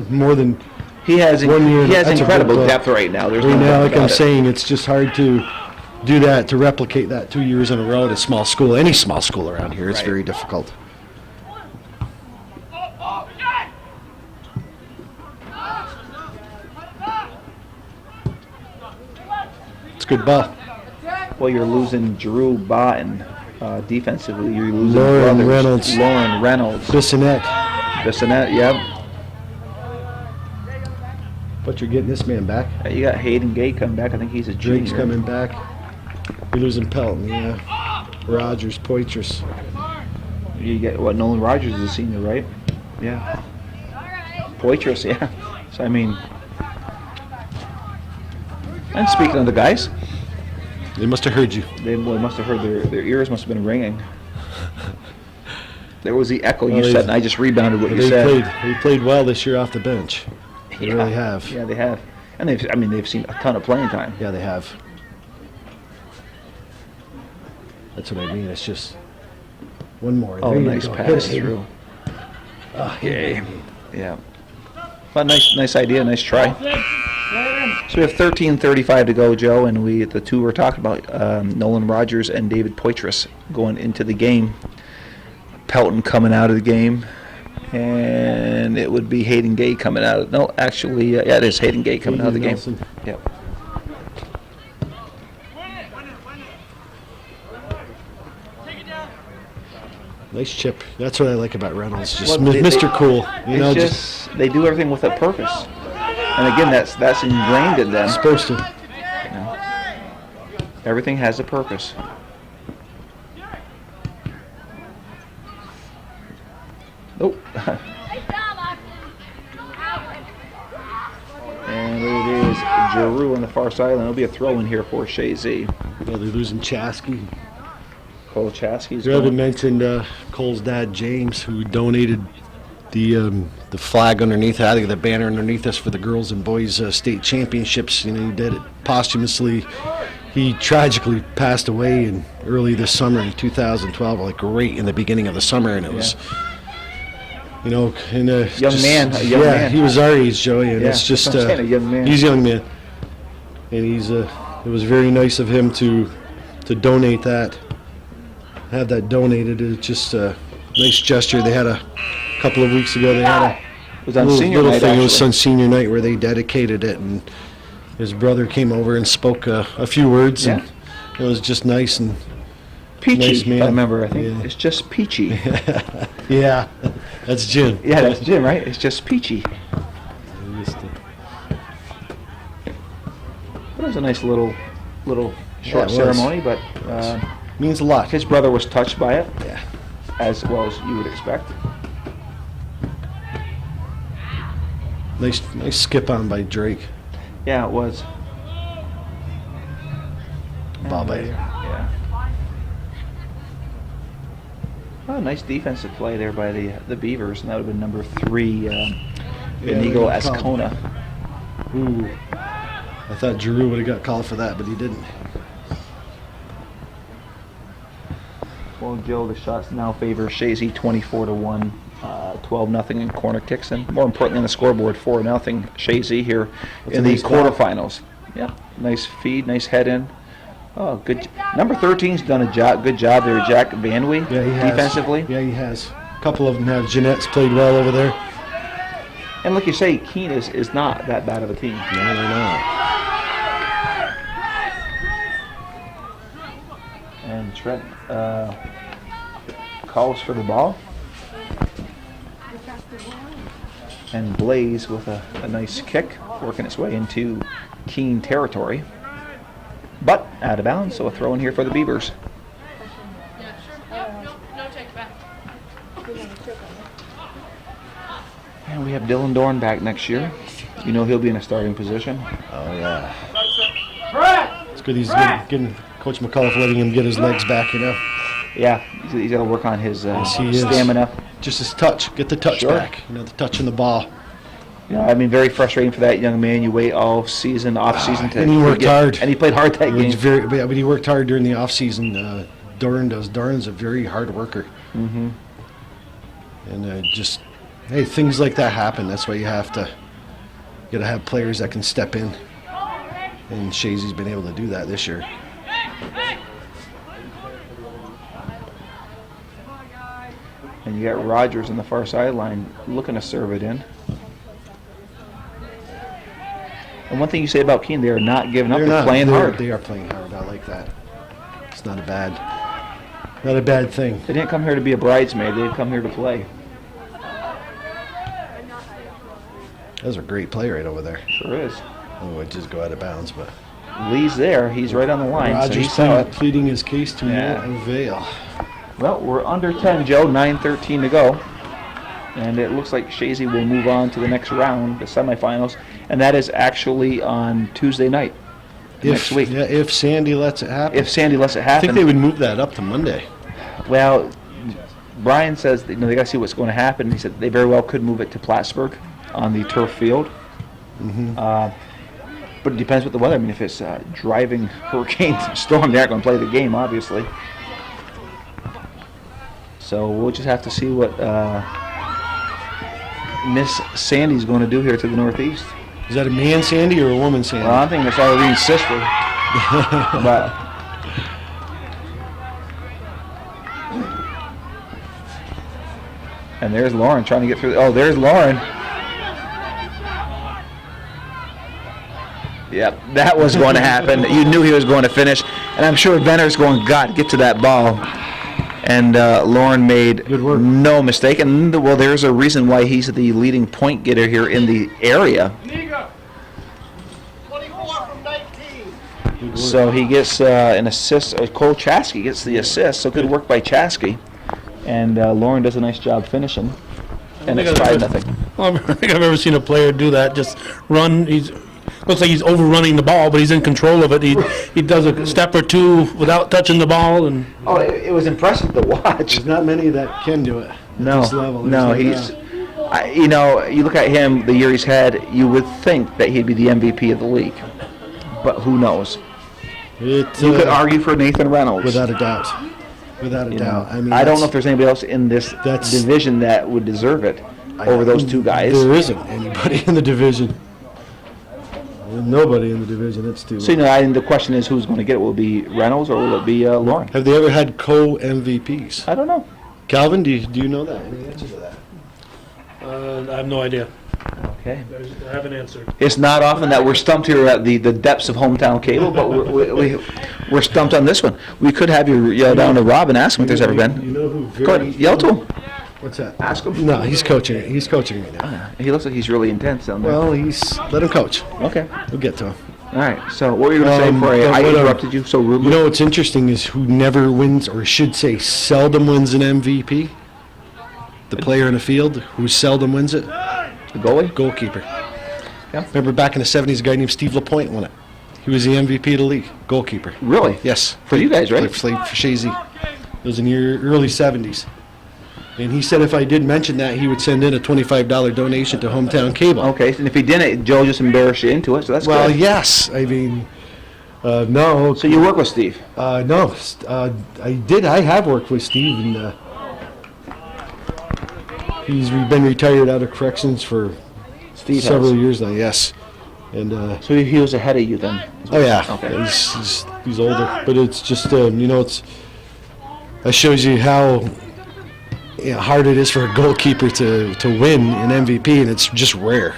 More than He has 1 year. he has that's a incredible good, depth right now. There's right no now, doubt like I'm about it. saying, it's just hard to do that, to replicate that 2 years in a row at a small school. Any small school around here, it's Right. very difficult. It's a good ball. Well, you're losing Drew Botton defensively. You're losing Lauren Brothers, Reynolds. Lauren Reynolds. Bissonette. Bissonette, yep. But you're getting this man back. You got Hayden Gay coming back. I think he's a junior. Drake's coming back. You're losing Pelton, yeah. Rogers, Poitras. You get Nolan Rogers is a senior, right? Yeah. Poitras, yeah. So I mean, and speaking of the guys, They must have heard you. they must have heard their ears must have been ringing. There was the echo Well, you they- said, and I just rebounded what you They said. played well this year off the bench. They Yeah. really have. Yeah, they have, and they've seen a ton of playing time. Yeah, they have. That's what I mean. It's just one more. Oh, There you nice go. pass Hit it. through. Ah, Okay. Yeah. But nice idea, nice try. So we have 13:35 to go, Joe, and the two we're talking about, Nolan Rogers and David Poitras going into the game. Pelton coming out of the game, and it would be Hayden Gay coming out of. No, actually, yeah, it is Hayden Gay coming out of the game. Nelson. Yep. Nice chip. That's what I like about Reynolds. Just Well, Mr. Cool. You know, It's just they do everything with a purpose. And again, that's ingrained in them. supposed to. You know. Everything has a purpose. Oh. And it is Giroux on the far sideline. It'll be a throw in here for Chazy. They're losing Chasky. Cole Chaskey's You haven't going. mentioned Cole's dad, James, who donated the flag underneath, I think the banner underneath us for the girls and boys state championships. You know, he did it posthumously. He tragically passed away early this summer in 2012, like right in the beginning of the summer, and it was, you know, in a Young man. He was our age, Joey, and Yeah, it's just I'm saying a young man. He's a young man, and he's it was very nice of him to donate that. Have that donated. It's just a nice gesture. They had a couple of weeks ago. They had It was on a senior little night, thing. It was actually. on senior night where they dedicated it, and his brother came over and spoke a few words, and it was just nice and Peachy, nice man. I remember. I think Yeah. it's just peachy. yeah, that's Jim. Yeah, that's Jim, right? It's just peachy. It was a nice little short it was. ceremony, but Means a lot. his brother was touched by it, Yeah. as well as you would expect. Nice skip on by Drake. Yeah, it was. Ball by. Yeah. Oh, nice defensive play there by the Beavers, and that would have been number 3, Inigo they called. Ascona. Ooh. I thought Giroux would have got called for that, but he didn't. Well, Joe, the shots now favor Chazy 24-1, 12-0 in corner kicks, and more importantly on the scoreboard, 4-0 Chazy here in the nice ball. quarterfinals. Yeah, nice feed, nice head in. Oh, good. Number 13's done a good job there, Jack Van Wee, Yeah, he has. defensively. Yeah, he has. A couple of them have. Jeanette's played well over there. And like you say, Keene is not that bad of a team. No, they're not. And Trent calls for the ball. And Blaze with a nice kick, working its way into Keene territory. But out of bounds, so a throw in here for the Beavers. And we have Dylan Dorn back next year. You know he'll be in a starting position. Oh, yeah. It's good he's getting Coach McCullough letting him get his legs back, you know. Yeah, he's got to work on his he is. stamina. Just his touch. Get the touch Sure. back. You know, the touch on the ball. You know, I mean, very frustrating for that young man. You wait all season, off season to and he worked hard. and he played hard that It's game. but he worked hard during the offseason. Doran does. Doran's a very hard worker. Mm-hmm. And just, hey, things like that happen. That's why you got to have players that can step in. And Chazy's been able to do that this year. And you got Rogers on the far sideline looking to serve it in. And one thing you say about Keene, they are not giving up. They're playing hard. They are playing hard. I like that. It's not a bad thing. They didn't come here to be a bridesmaid. They've come here to play. That was a great play right over there. Sure is. Oh, it just go out of bounds, but Lee's there. He's right on the line. So he Rogers saw it. pleading his case to Yeah. no avail. Well, we're under 10, Joe. 9:13 to go. And it looks like Chazy will move on to the next round, the semifinals. And that is actually on Tuesday night next week. Yeah, if Sandy lets it happen. If Sandy lets it I happen. think they would move that up to Monday. Well, Brian says that, they got to see what's going to happen. He said they very well could move it to Plattsburgh on the turf field. Mm-hmm. But it depends what the weather. I mean, if it's driving hurricane storm, they aren't going to play the game, obviously. So we'll just have to see what Miss Sandy's going to do here to the northeast. Is that a man Sandy or a woman Sandy? Well, I think it's Irene's sister. But and there's Lauren trying to get through. Oh, there's Lauren. Yep, that was going to happen. You knew he was going to finish. And I'm sure Benner's going, God, get to that ball. And Lauren made Good work. no mistake. And, well, there's a reason why he's the leading point getter here in the area. 24 from 19. So he gets an assist. Cole Chazy gets the assist. So good work by Chazy. And Lauren does a nice job finishing. And it's 5-0. Well, I don't think I've ever seen a player do that. Just run. Looks like he's overrunning the ball, but he's in control of it. He does a step or two without touching the ball, and Oh, it was impressive to watch. There's not many that can do it. No, this level. no, There's you know, you look at him, the year he's had, you would think that he'd be the MVP of the league. But who knows? You You could argue for Nathan Reynolds. without a doubt. Without a You know. doubt. I mean, I don't know if there's anybody else in this that's- division that would deserve it over those two guys. There isn't anybody in the division. There's nobody in the division. It's too. So, you know, and the question is who's going to get it? Will it be Reynolds or will it be Lauren? Have they ever had co-MVPs? I don't know. Calvin, do you know that? Any answer to that? I have no idea. Okay. I haven't answered. It's not often that we're stumped here at the depths of hometown cable, but we're stumped on this one. We could have you yell down to Rob and ask him if there's ever You been. know who very, Go ahead, yell to him. What's that? Ask him. No, he's coaching. He's coaching right now. He looks like he's really intense down there. Well, let him coach. Okay. We'll get to him. All right. So what were you going to say before I what, interrupted you so rudely? You know what's interesting is who never wins, or should say seldom wins an MVP? The player in the field who seldom wins it? The goalie? Goalkeeper. Yeah. Remember back in the 70s, a guy named Steve LaPointe won it. He was the MVP of the league. Goalkeeper. Really? Yes. For you guys, right? Played for Chazy. It was in the early 70s. And he said if I did mention that, he would send in a $25 donation to Hometown Cable. Okay. And if he didn't, Joe just embarrassed you into it, so that's Well, good. yes. I mean, no. So you work with Steve? No. I did. I have worked with Steve, and he's been retired out of corrections for Steve several has. years now. Yes. And So he was ahead of you then? oh yeah, Okay. he's older, but it's just you know, that shows you how hard it is for a goalkeeper to win an MVP, and it's just rare,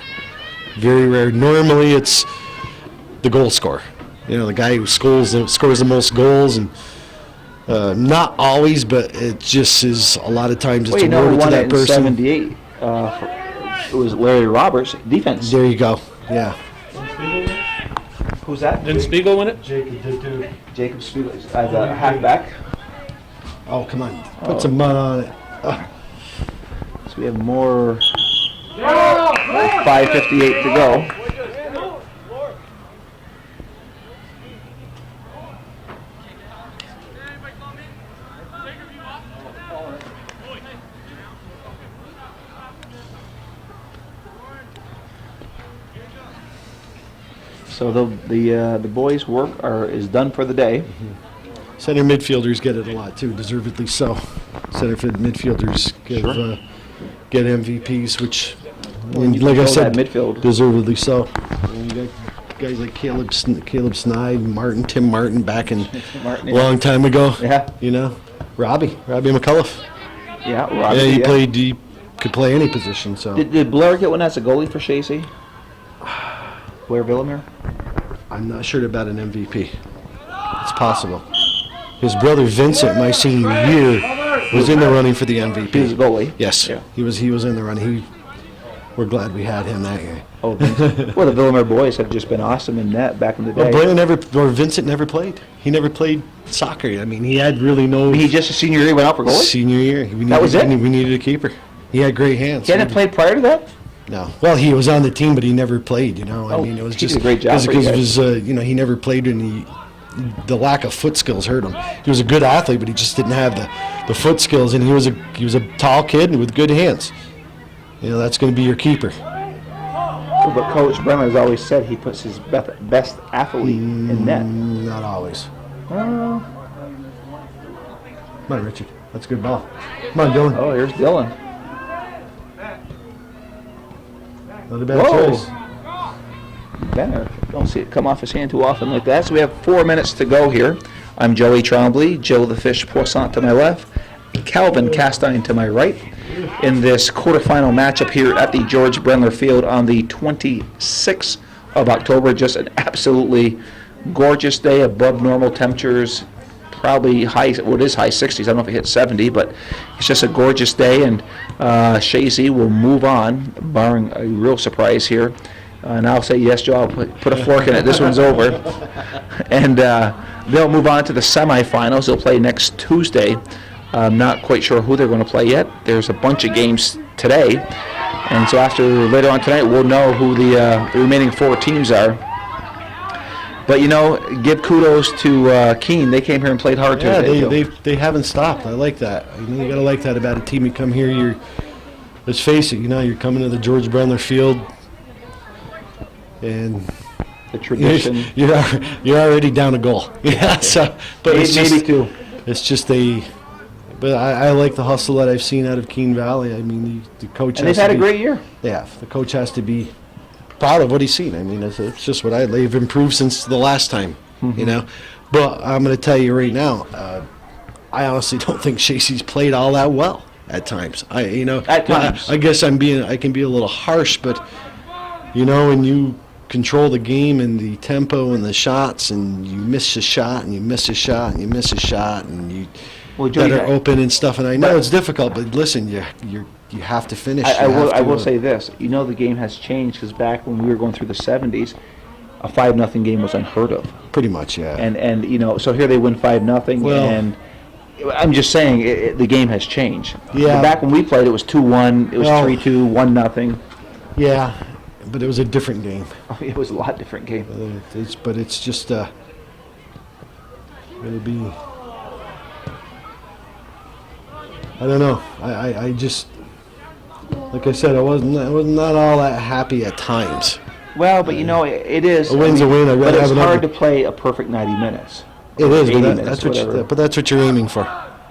very rare. Normally it's the goal scorer, you know, the guy who scores the most goals, and not always, but it just is a lot of times it's Well, you know, who awarded to won it that in person. '78. It was Larry Roberts, defense. There you go. Yeah. Who's that? Didn't Spiegel win it? Jacob did too. Jacob Spiegel as a halfback. Oh, come on. Put some mud on it. So we have more. 5:58 to go. So the boys' work is done for the day. Center midfielders get it a lot too, deservedly so. Center midfielders get MVPs, which, and like I control said, that midfield. deservedly so. And you got guys like Caleb Snide, Tim Martin back in Martin, a long time ago. Yeah. You know, Robbie McCullough. Yeah, Robbie, Yeah, he played. He could play any position. So Did Blair get one as a goalie for Chazy? Blair Villamere? I'm not sure about an MVP. It's possible. His brother Vincent, my senior year, was in the running for the MVP. He was a goalie. Yes, Yeah. he was in the running. We're glad we had him that year. Oh, Vincent. Well, the Villamere boys have just been awesome in that back in the day. Well, Vincent never played. He never played soccer. I mean, he had really no He just a senior year went out for goalie? senior year. We That was it? We needed a keeper. He had great hands. He hadn't played prior to that? No. Well, he was on the team, but he never played. You know, I Oh, mean, it was he just did a great job for you because it guys. was, you know, he never played, and the lack of foot skills hurt him. He was a good athlete, but he just didn't have the foot skills, and he was a tall kid with good hands. You know, that's going to be your keeper. Well, but Coach Brendler has always said he puts his best athlete in net. Not always. Come on, Richard. That's a good ball. Come on, Dylan. Oh, here's Dylan. Not a bad Whoa. choice. Benner. Don't see it come off his hand too often like that. So we have 4 minutes to go here. I'm Joey Trombley, Joe the Fish Poisson to my left, Calvin Castine to my right, in this quarterfinal matchup here at the George Brendler Field on the 26th of October. Just an absolutely gorgeous day, above normal temperatures, probably it is high 60s. I don't know if it hits 70, but it's just a gorgeous day, and Chazy will move on, barring a real surprise here. And I'll say, yes, Joe, I'll put a fork in it. This one's over. And they'll move on to the semifinals. They'll play next Tuesday. I'm not quite sure who they're going to play yet. There's a bunch of games today. And so later on tonight, we'll know who the remaining 4 teams are. But, give kudos to Keene. They came here and played hard today. They haven't stopped. I like that. You got to like that about a team. You come here, let's face it, you're coming to the George Brendler Field, and the tradition. You're already down a goal. Yeah. So, but maybe two. It's just But I like the hustle that I've seen out of Keene Valley. I mean, the coach. And they've had a great year. Yeah, the coach has to be proud of what he's seen. I mean, it's just what they've improved since the last time, But I'm going to tell you right now, I honestly don't think Chazy's played all that well at times. At times. I guess I can be a little harsh, but when you control the game and the tempo and the shots, and you miss a shot and you miss a shot and you miss a shot, and you that are open and stuff. And I know it's difficult, but listen, you have to finish. I will say this. The game has changed, because back when we were going through the 70s, a 5-0 game was unheard of. Pretty much, yeah. And so here they win 5-0, Well, and I'm just saying the game has changed. Yeah. But back when we played, it was 2-1, it was 3-2, 1-0. Yeah, but it was a different game. It was a lot different game. But it's just it'll be. I don't know. I just, like I said, I was not all that happy at times. Well, but it is. A win's a win. But it's hard to play a perfect 90 minutes. It is, 80 but minutes, that's what you're aiming for.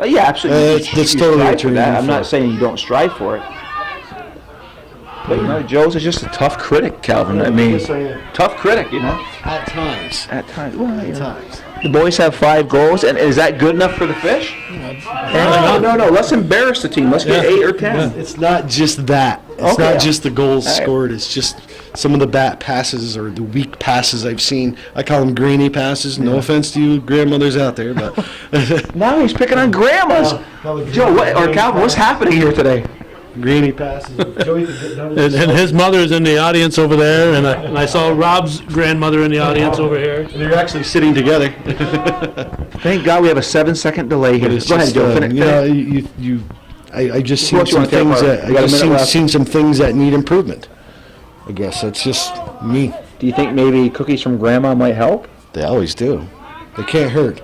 Yeah, absolutely. That's You totally strive what you're for that. aiming I'm not for. saying you don't strive for it. But Joe's is just a tough critic, Calvin. I mean, Yes, I am. tough critic, At times. At times. Well, At times. the boys have 5 goals, and is that good enough for the Fish? No. Let's embarrass the team. Let's get 8 or 10. It's not just that. It's Okay. not just the goals All right. scored. It's just some of the bad passes or the weak passes I've seen. I call them grainy passes. No offense to you grandmothers out there, but Now he's picking on grandmas. Joe, Calvin, what's happening here today? grainy passes. And his mother's in the audience over there, and I saw Rob's grandmother in the audience over here. They're actually sitting together. Thank God we have a 7-second delay here. It's Go ahead, just, Joe. Finish. I just What seen you wanna some take things apart? that We got a minute left. seen some things that need improvement. I guess that's just me. Do you think maybe cookies from grandma might help? They always do. They can't hurt.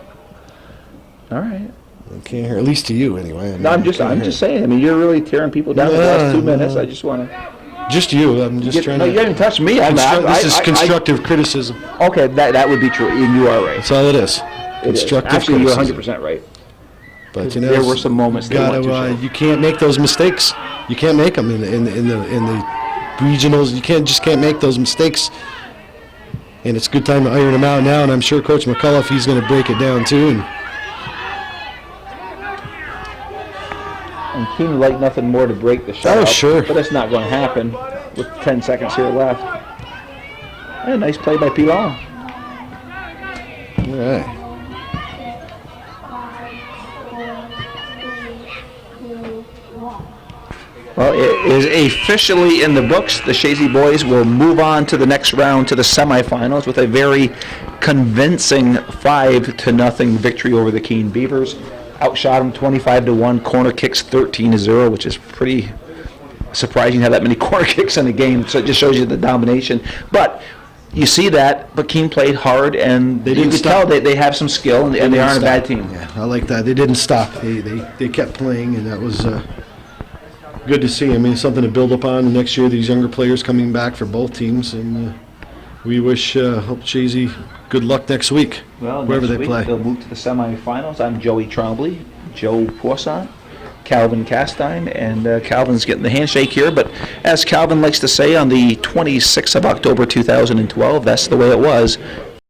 All right. They can't hurt. At least to you, anyway. I mean, No, I'm they just can't hurt. saying. I mean, you're really tearing people down in the last 2 minutes. No. I just want to. Just you. I'm just trying No, to. you haven't touched me. This is constructive criticism. Okay, that would be true. And you are right. That's all it is. It is. Constructive Actually, you're criticism. 100% right. But There were some moments they went too short. you can't make those mistakes. You can't make them in the regionals. You can't make those mistakes. And it's a good time to iron them out now. And I'm sure Coach McCullough, he's going to break it down too. And Keene would like nothing more to break the shot. Oh, sure. But it's not going to happen with 10 seconds here left. Yeah, nice play by Pilon. All right. Well, it is officially in the books. The Chazy boys will move on to the next round, to the semifinals, with a very convincing 5-0 victory over the Keene Beavers. Outshot them 25-1, corner kicks 13-0, which is pretty surprising to have that many corner kicks in a game. So it just shows you the domination. But you see that, but Keene played hard, and They you didn't could stop. tell they have some skill, and they didn't aren't a bad stop. team. Yeah, I like that. They didn't stop. They kept playing, and that was good to see. I mean, something to build upon next year. These younger players coming back for both teams, and we hope Chazy good luck next week, Well, wherever next they week play. they'll move to the semifinals. I'm Joey Trombley, Joe Poisson, Calvin Castine, and Calvin's getting the handshake here. But as Calvin likes to say, on the 26th of October 2012, that's the way it was.